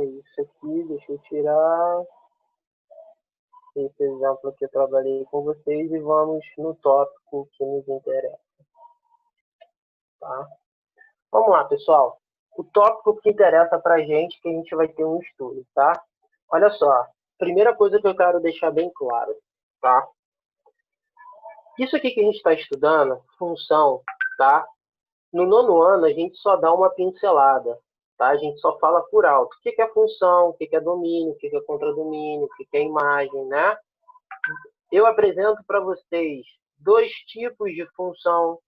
isso aqui, deixa eu tirar esse exemplo que eu trabalhei com vocês e vamos no tópico que nos interessa. Tá? Vamos lá, pessoal. O tópico que interessa para a gente, que a gente vai ter um estudo, tá? Olha só, primeira coisa que eu quero deixar bem claro, tá? Isso aqui que a gente está estudando, função, tá? No 9º ano, a gente só dá uma pincelada, tá? A gente só fala por alto. O que é função, o que é domínio, o que é contradomínio, o que é imagem, né? Eu apresento para vocês 2 tipos de função,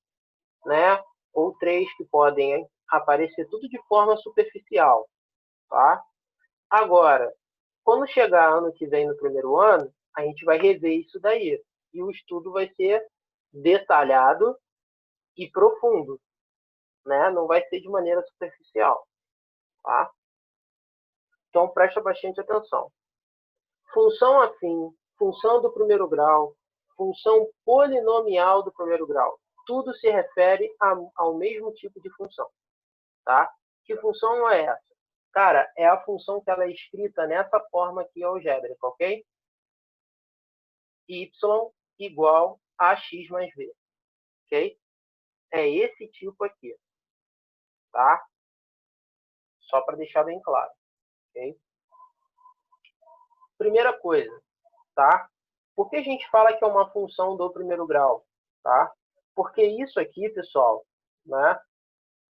né? Ou 3 que podem aparecer tudo de forma superficial, tá? Agora, quando chegar ano que vem no 1º ano, a gente vai rever isso daí. E o estudo vai ser detalhado e profundo, né? Não vai ser de maneira superficial, tá? Então, presta bastante atenção. Função afim, função do 1º grau, função polinomial do 1º grau. Tudo se refere ao mesmo tipo de função, tá? Que função é essa? Cara, é a função que ela é escrita nessa forma aqui algébrica, ok? Y igual a x mais v, ok? É esse tipo aqui, tá? Só para deixar bem claro, ok? Primeira coisa, tá? Por que a gente fala que é uma função do 1º grau, tá? Porque isso aqui, pessoal, né,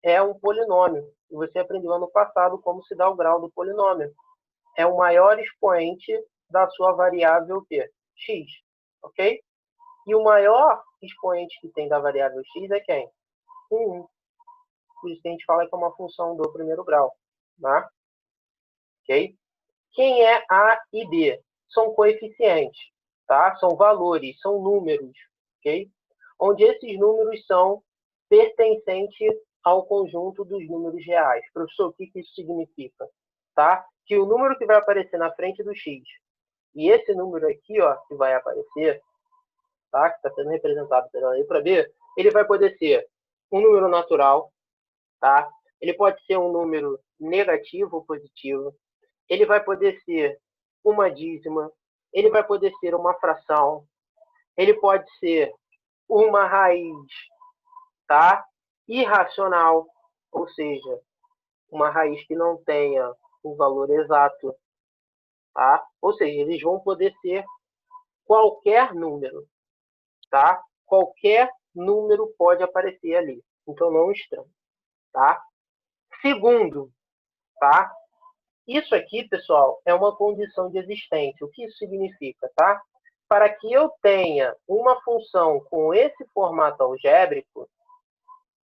é um polinômio. E você aprendeu ano passado como se dá o grau do polinômio. É o maior expoente da sua variável P, x, ok? E o maior expoente que tem da variável x é quem? 1. Por isso que a gente fala que é uma função do 1º grau, tá? Ok? Quem é A e B? São coeficientes, tá? São valores, são números, ok? Onde esses números são pertencentes ao conjunto dos números reais. Professor, o que isso significa? Tá? Que o número que vai aparecer na frente do x e esse número aqui, ó, que vai aparecer, tá? Que está sendo representado pela letra B, ele vai poder ser um número natural, tá? Ele pode ser um número negativo ou positivo. Ele vai poder ser uma dízima, ele vai poder ser uma fração, ele pode ser uma raiz, tá? Irracional, ou seja, uma raiz que não tenha um valor exato, tá? Ou seja, eles vão poder ser qualquer número, tá? Qualquer número pode aparecer ali, então não estranho, tá? Segundo, tá? Isso aqui, pessoal, é uma condição de existência. O que isso significa, tá? Para que eu tenha uma função com esse formato algébrico,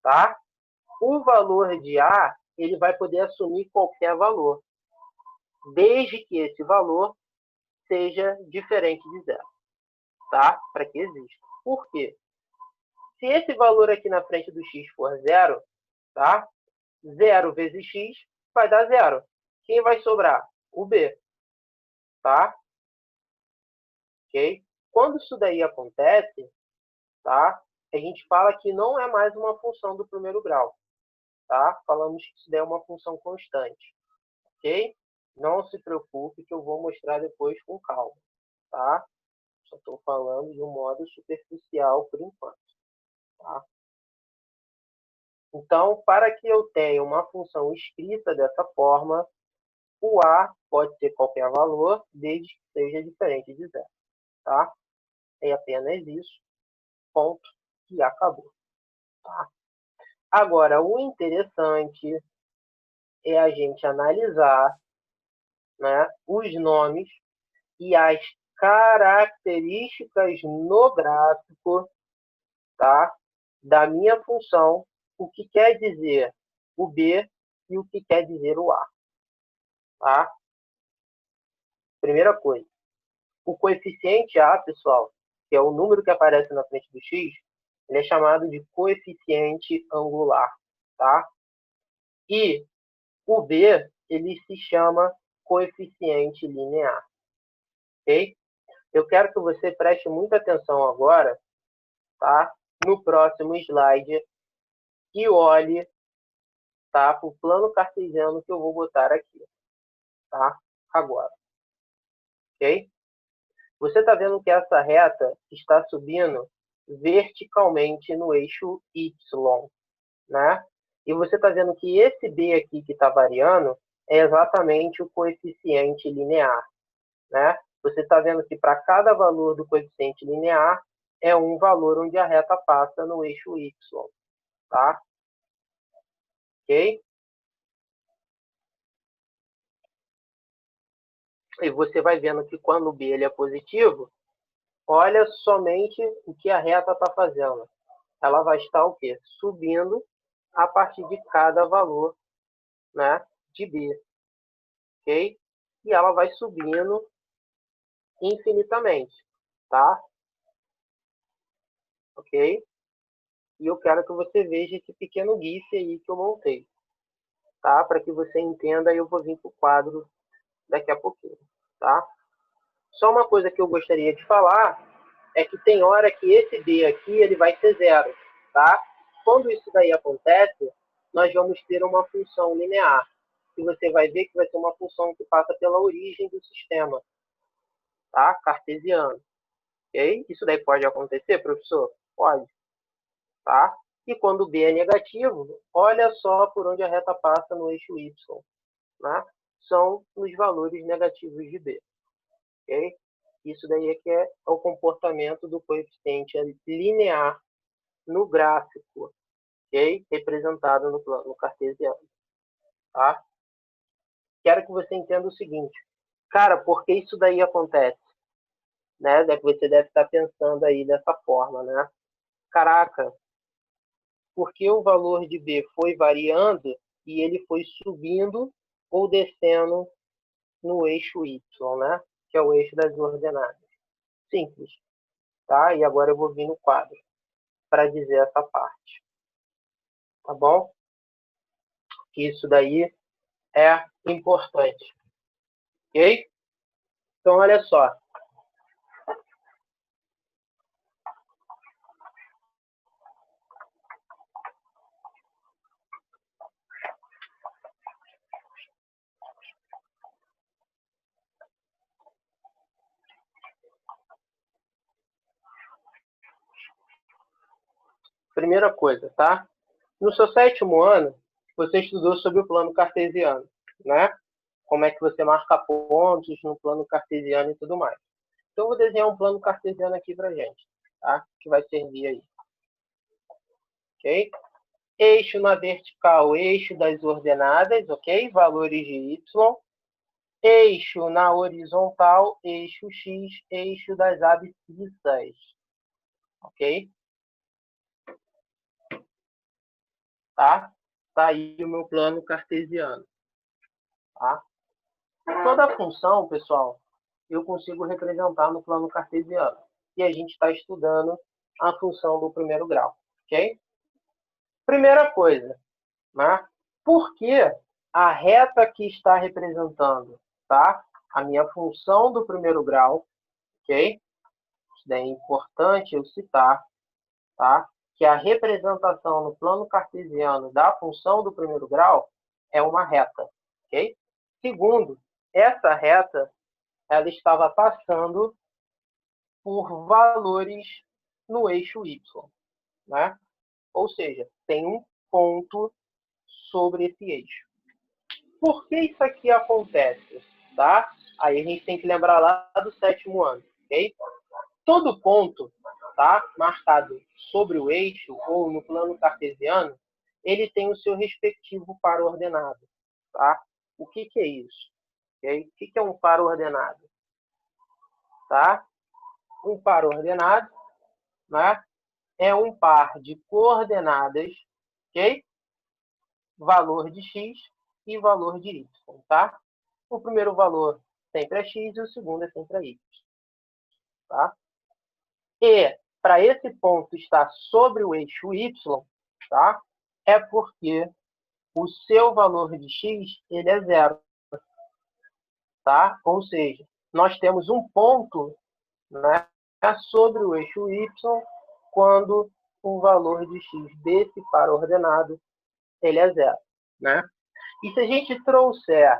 tá? O valor de A, ele vai poder assumir qualquer valor, desde que esse valor seja diferente de zero, tá? Para que exista. Por quê? Se esse valor aqui na frente do x for zero, tá? 0 vezes x vai dar zero. Quem vai sobrar? O b, tá? Ok? Quando isso daí acontece, tá? A gente fala que não é mais uma função do 1º grau, tá? Falamos que isso daí é uma função constante, ok? Não se preocupe que eu vou mostrar depois com calma, tá? Só estou falando de um modo superficial por enquanto, tá? Então, para que eu tenha uma função escrita dessa forma, o A pode ter qualquer valor, desde que seja diferente de zero, tá? É apenas isso, ponto, e acabou, tá? Agora, o interessante é a gente analisar, né, os nomes e as características no gráfico, tá, da minha função, o que quer dizer o B e o que quer dizer o A. Tá? Primeira coisa, o coeficiente A, pessoal, que é o número que aparece na frente do x, ele é chamado de coeficiente angular. Tá? E o B, ele se chama coeficiente linear. Ok? Eu quero que você preste muita atenção agora, tá? No próximo slide, e olhe, tá, para o plano cartesiano que eu vou botar aqui, tá? Agora, ok? Você está vendo que essa reta está subindo verticalmente no eixo Y, né? E você está vendo que esse B aqui que está variando é exatamente o coeficiente linear, né? Você está vendo que para cada valor do coeficiente linear é um valor onde a reta passa no eixo y, tá? Ok? E você vai vendo que quando o b ele é positivo, olha somente o que a reta está fazendo. Ela vai estar o quê? Subindo a partir de cada valor, né, de b. Ok? E ela vai subindo infinitamente, tá? Ok? E eu quero que você veja esse pequeno GIF aí que eu montei, tá? Para que você entenda, eu vou vir para o quadro daqui a pouquinho, tá? Só uma coisa que eu gostaria de falar é que tem hora que esse b aqui ele vai ser zero, tá? Quando isso daí acontece, nós vamos ter uma função linear, que você vai ver que vai ser uma função que passa pela origem do sistema, tá? Cartesiano. Ok? Isso daí pode acontecer, professor? Pode, tá? E quando b é negativo, olha só por onde a reta passa no eixo y, né? São os valores negativos de b, ok? Isso daí é que é o comportamento do coeficiente linear no gráfico, ok? Representado no plano cartesiano, tá? Quero que você entenda o seguinte, cara, por que isso daí acontece? Né? Você deve estar pensando aí dessa forma, né? Caraca, porque o valor de b foi variando e ele foi subindo ou descendo no eixo y, né? Que é o eixo das ordenadas. Simples, tá? E agora eu vou vir no quadro para dizer essa parte, tá bom? Isso daí é importante, ok? Então, olha só. Primeira coisa, tá? No seu 7º ano, você estudou sobre o plano cartesiano, né? Como é que você marca pontos no plano cartesiano e tudo mais. Então, eu vou desenhar um plano cartesiano aqui pra gente, tá? Que vai servir aí. Ok? Eixo na vertical, eixo das ordenadas, ok? Valores de y. Eixo na horizontal, eixo x, eixo das abscissas. Ok? Tá? Tá aí o meu plano cartesiano. Tá? Toda função, pessoal, eu consigo representar no plano cartesiano. E a gente está estudando a função do primeiro grau. Ok? Primeira coisa, né? Por que a reta que está representando, tá? A minha função do primeiro grau, ok? Isso daí é importante eu citar, tá? Que a representação no plano cartesiano da função do primeiro grau é uma reta, ok? Segundo, essa reta ela estava passando por valores no eixo y, né? Ou seja, tem um ponto sobre esse eixo. Por que isso aqui acontece? Tá? Aí a gente tem que lembrar lá do 7º ano, ok? Todo ponto, tá, marcado sobre o eixo ou no plano cartesiano, ele tem o seu respectivo par ordenado, tá? O que é isso? Okay? O que é um par ordenado? Tá? Um par ordenado, né, é um par de coordenadas, ok? Valor de x e valor de y, tá? O primeiro valor sempre é x e o segundo é sempre é y, tá? E para esse ponto estar sobre o eixo y, tá? É porque o seu valor de x ele é zero, tá? Ou seja, nós temos um ponto, né, sobre o eixo y quando o valor de x desse par ordenado ele é zero, né? E se a gente trouxer,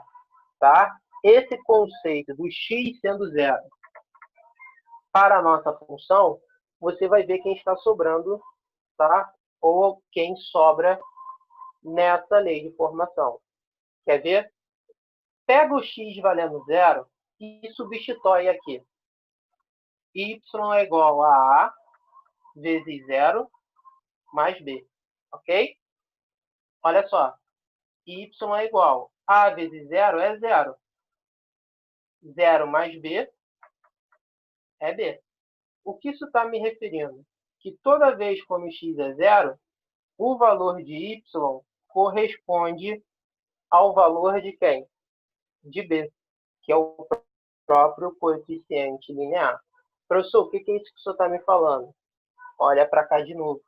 tá, esse conceito do x sendo zero para a nossa função, você vai ver quem está sobrando, tá? Ou quem sobra nessa lei de formação. Quer ver? Pega o x valendo zero e substitui aqui. Y é igual a A vezes 0 mais B. Ok? Olha só. Y é igual a vezes 0 é 0. 0 mais B é B. O que isso está me referindo? Que toda vez quando x é 0, o valor de y corresponde ao valor de quem? De B, que é o próprio coeficiente linear. Professor, o que é isso que o senhor está me falando? Olha para cá de novo.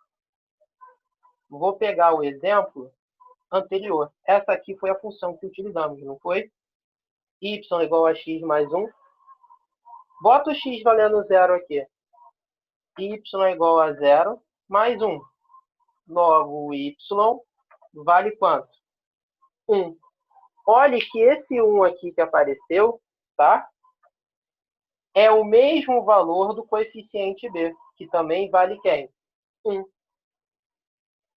Vou pegar o exemplo anterior. Essa aqui foi a função que utilizamos, não foi? Y igual a x mais 1. Bota o x valendo 0 aqui. Y é igual a 0 mais 1. Logo, o y vale quanto? 1. Olhe que esse 1 aqui que apareceu, tá? É o mesmo valor do coeficiente B, que também vale quem? 1.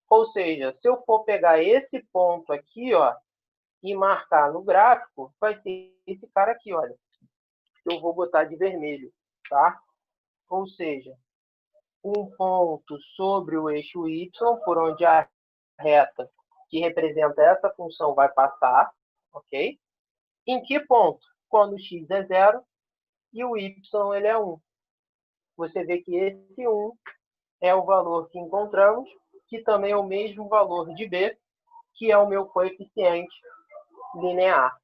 Ou seja, se eu for pegar esse ponto aqui, ó, e marcar no gráfico, vai ter esse cara aqui, olha. Eu vou botar de vermelho, tá? Ou seja, um ponto sobre o eixo Y, por onde a reta que representa essa função vai passar, ok? Em que ponto? Quando x é 0 e o y ele é 1. Você vê que esse 1 é o valor que encontramos, que também é o mesmo valor de B, que é o meu coeficiente linear,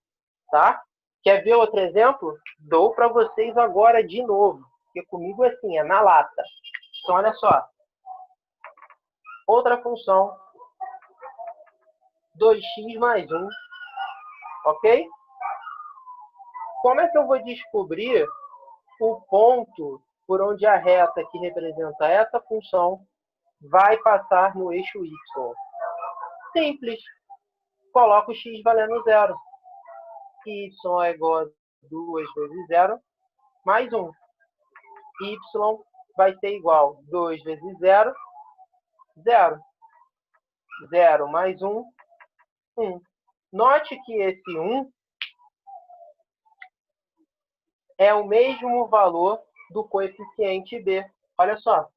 tá? Quer ver outro exemplo? Dou para vocês agora de novo, porque comigo é assim, é na lata. Então, olha só. Outra função, 2x mais 1, ok? Como é que eu vou descobrir o ponto por onde a reta que representa essa função vai passar no eixo y? Simples. Coloco o x valendo 0. Y é igual a 2 vezes 0 mais 1. Y vai ser igual a 2 vezes 0, 0. 0 mais 1, 1. Note que esse 1 é o mesmo valor do coeficiente B. Olha só.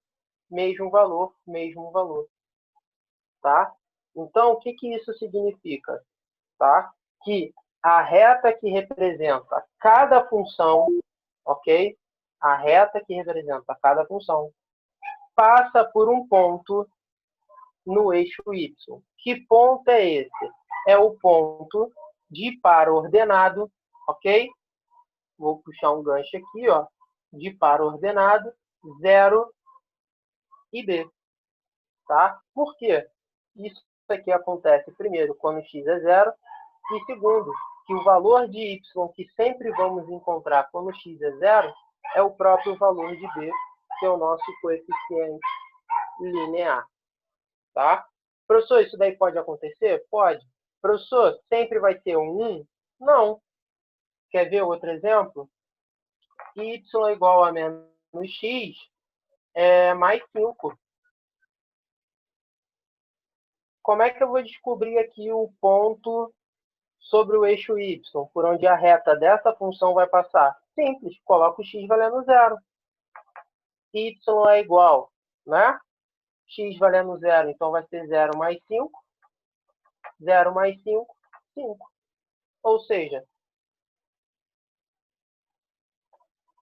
Mesmo valor, mesmo valor. Tá? Então, o que isso significa? Tá? Que a reta que representa cada função, ok? A reta que representa cada função passa por um ponto no eixo Y. Que ponto é esse? É o ponto de par ordenado, ok? Vou puxar um gancho aqui, ó, de par ordenado, 0 e B. Tá? Por quê? Isso aqui acontece, primeiro, quando x é 0, e segundo, que o valor de y que sempre vamos encontrar quando x é 0 é o próprio valor de b, que é o nosso coeficiente linear. Tá? Professor, isso daí pode acontecer? Pode. Professor, sempre vai ter um 1? Não. Quer ver outro exemplo? Y é igual a menos x mais 5. Como é que eu vou descobrir aqui o ponto sobre o eixo y, por onde a reta dessa função vai passar? Simples, coloco o x valendo 0. Y é igual, né? X valendo 0, então vai ser 0 mais 5. 0 mais 5, 5. Ou seja,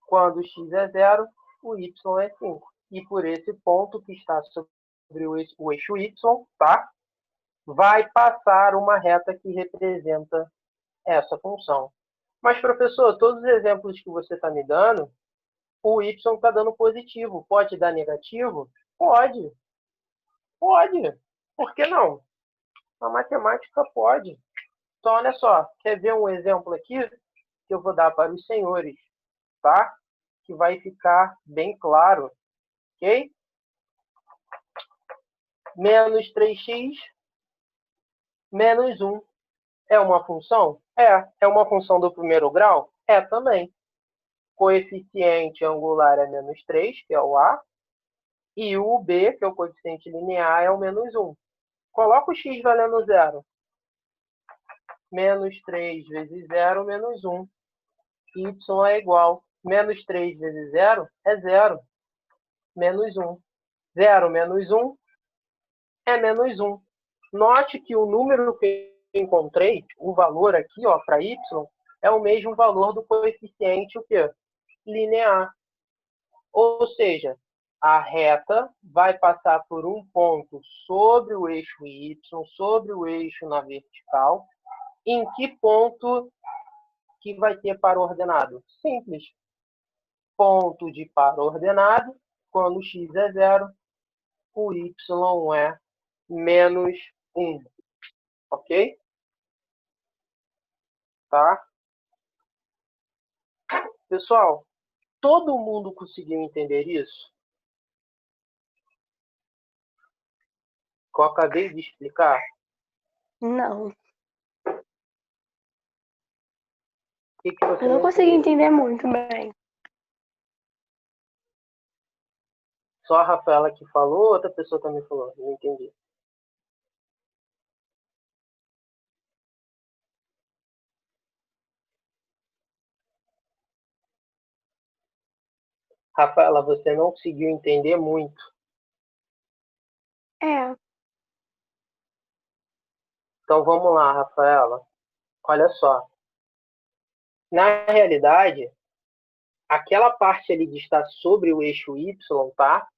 quando x é 0, o y é 5. E por esse ponto que está sobre o eixo y, tá? Vai passar uma reta que representa essa função. Mas, professor, todos os exemplos que você está me dando, o y está dando positivo. Pode dar negativo? Pode. Pode. Por que não? A matemática pode. Então, olha só. Quer ver um exemplo aqui que eu vou dar para os senhores, tá? Que vai ficar bem claro. Ok? Menos 3x menos 1. É uma função? É uma função do primeiro grau? É também. Coeficiente angular é menos 3, que é o A. E o B, que é o coeficiente linear, é o menos 1. Coloca o x valendo 0. Menos 3 vezes 0, menos 1. y é igual. Menos 3 vezes 0 é 0. Menos 1. 0 menos 1 é menos 1. Note que o número que eu encontrei, o valor aqui, para y, é o mesmo valor do coeficiente, o quê? Linear. Ou seja, a reta vai passar por um ponto sobre o eixo y, sobre o eixo na vertical. Em que ponto que vai ter par ordenado? Simples. Ponto de par ordenado, quando x é 0, o y é menos 1. Ok? Tá? Pessoal, todo mundo conseguiu entender isso? Que eu acabei de explicar? Não. O que você Eu não consegui entendeu? entender muito bem. Só a Rafaela que falou, outra pessoa também falou. Não entendi. Rafaela, você não conseguiu entender muito. É. Então vamos lá, Rafaela. Olha só. Na realidade, aquela parte ali de estar sobre o eixo y, tá?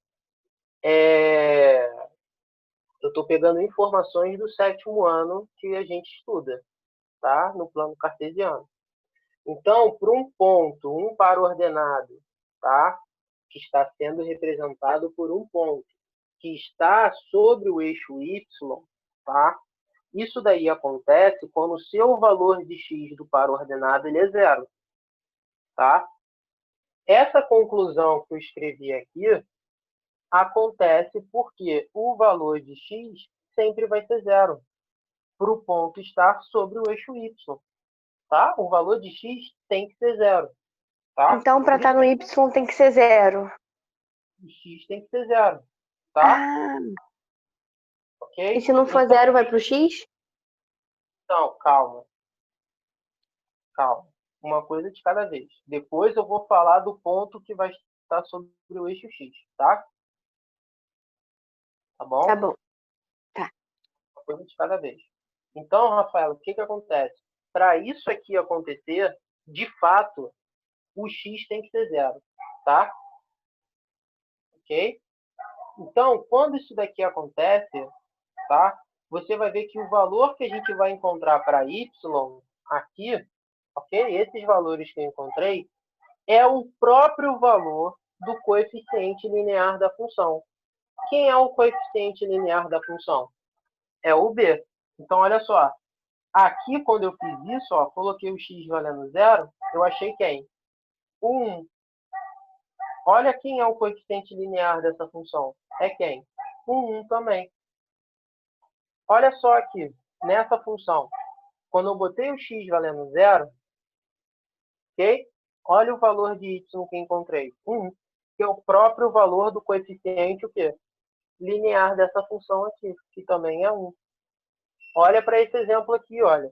Eu estou pegando informações do 7º ano que a gente estuda, tá? No plano cartesiano. Então, para um ponto, um par ordenado, tá? Que está sendo representado por um ponto que está sobre o eixo y, tá? Isso daí acontece quando o seu valor de x do par ordenado ele é 0, tá? Essa conclusão que eu escrevi aqui acontece porque o valor de x sempre vai ser 0 para o ponto estar sobre o eixo y, tá? O valor de x tem que ser 0, tá? Então, para estar no y tem que ser 0. O x tem que ser 0, tá? Ah, Ok? e se não for 0, vai pro x? Então, calma. Calma. Uma coisa de cada vez. Depois eu vou falar do ponto que vai estar sobre o eixo x, tá? Tá bom? Tá bom. Uma coisa de cada vez. Então, Rafael, o que acontece? Para isso aqui acontecer, de fato, o x tem que ser 0, tá? Ok? Então, quando isso daqui acontece, tá? Você vai ver que o valor que a gente vai encontrar para y aqui, ok? Esses valores que eu encontrei, é o próprio valor do coeficiente linear da função. Quem é o coeficiente linear da função? É o b. Então, olha só. Aqui, quando eu fiz isso, coloquei o x valendo 0, eu achei quem? O 1. Olha quem é o coeficiente linear dessa função. É quem? O 1 também. Olha só aqui, nessa função. Quando eu botei o x valendo 0, ok? Olha o valor de y que encontrei. 1, que é o próprio valor do coeficiente o quê? Linear dessa função aqui, que também é 1. Olha para esse exemplo aqui, olha.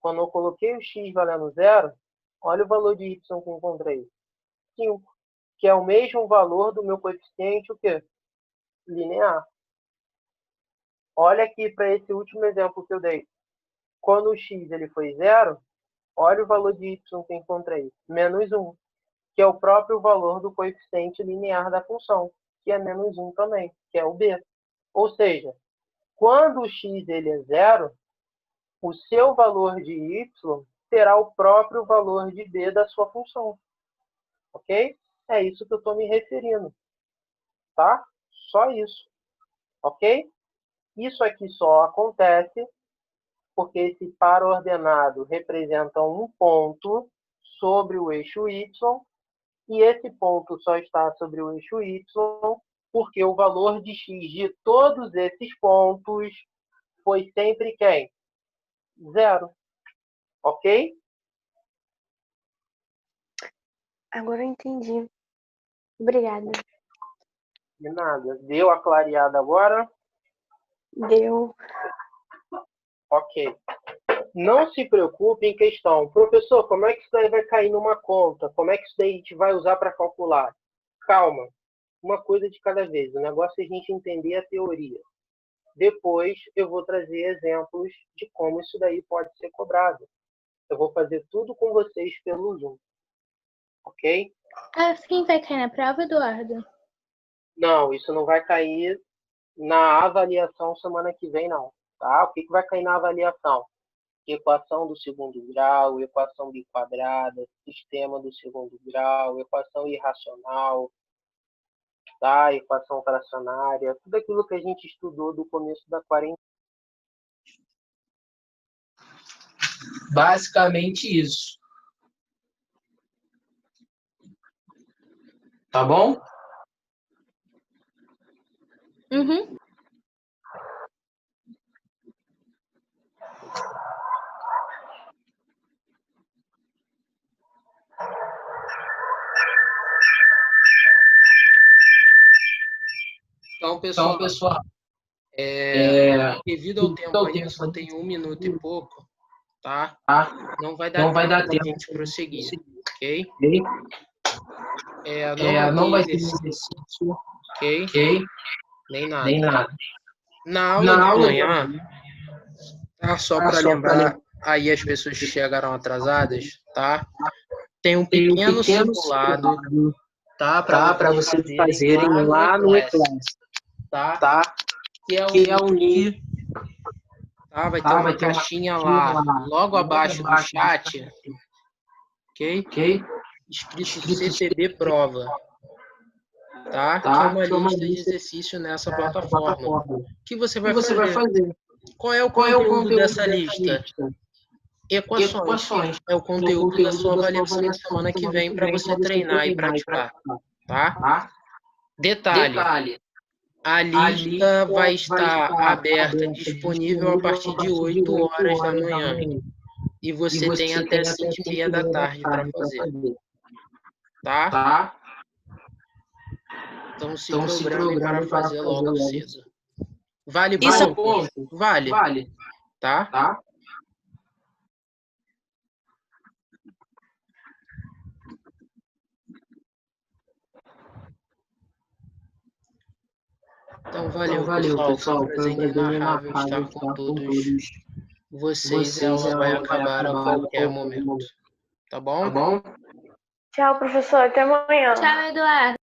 Quando eu coloquei o x valendo 0, olha o valor de y que eu encontrei. 5, que é o mesmo valor do meu coeficiente o quê? Linear. Olha aqui para esse último exemplo que eu dei. Quando o x ele foi 0, olha o valor de y que eu encontrei. Menos 1, que é o próprio valor do coeficiente linear da função, que é menos 1 também, que é o b. Ou seja, quando o x ele é 0, o seu valor de y será o próprio valor de b da sua função. Ok? É isso que eu estou me referindo. Tá? Só isso. Ok? Isso aqui só acontece porque esse par ordenado representa um ponto sobre o eixo y, e esse ponto só está sobre o eixo y porque o valor de x de todos esses pontos foi sempre quem? 0. Ok? Agora eu entendi. Obrigada. De nada. Deu a clareada agora? Deu. Ok. Não se preocupe em questão, professor, como é que isso daí vai cair numa conta? Como é que isso daí a gente vai usar para calcular? Calma, uma coisa de cada vez. O negócio é a gente entender a teoria. Depois eu vou trazer exemplos de como isso daí pode ser cobrado. Eu vou fazer tudo com vocês pelo Zoom. Ok? Assim vai cair na prova, Eduardo? Não, isso não vai cair na avaliação semana que vem, não. Tá? O que vai cair na avaliação? Equação do segundo grau, equação biquadrada, sistema do segundo grau, equação irracional, tá? Equação fracionária, tudo aquilo que a gente estudou do começo da quarentena. Basicamente isso. Tá bom? Uhum. Então, pessoal, devido ao tempo, a gente só tem 1 minuto e pouco, tá? Não vai dar tempo a gente prosseguir, ok? Não vai ter exercício, ok? Nem nada. Na aula de manhã, tá? Só para lembrar aí as pessoas que chegaram atrasadas, tá? Tem um pequeno simulado, tá? Para vocês fazerem lá no E-Class, tá? Que é um link, tá? Vai ter uma caixinha lá, logo abaixo do chat, ok? Escrito CTB Prova, tá? Que é uma lista de exercício nessa plataforma. O que você vai fazer? Qual é o conteúdo dessa lista? Equações. É o conteúdo da sua avaliação da semana que vem para você treinar e praticar, tá? Detalhe. A lista vai estar aberta, disponível a partir de 8 horas da manhã. E você tem até 5h30 da tarde para fazer. Tá? Então se programe para fazer logo cedo. Vale ponto? Vale. Tá? Então, valeu, pessoal. Foi um prazer inenarrável estar com todos vocês. A aula vai acabar a qualquer momento. Tá bom? Tchau, professor. Até amanhã. Tchau, Eduardo.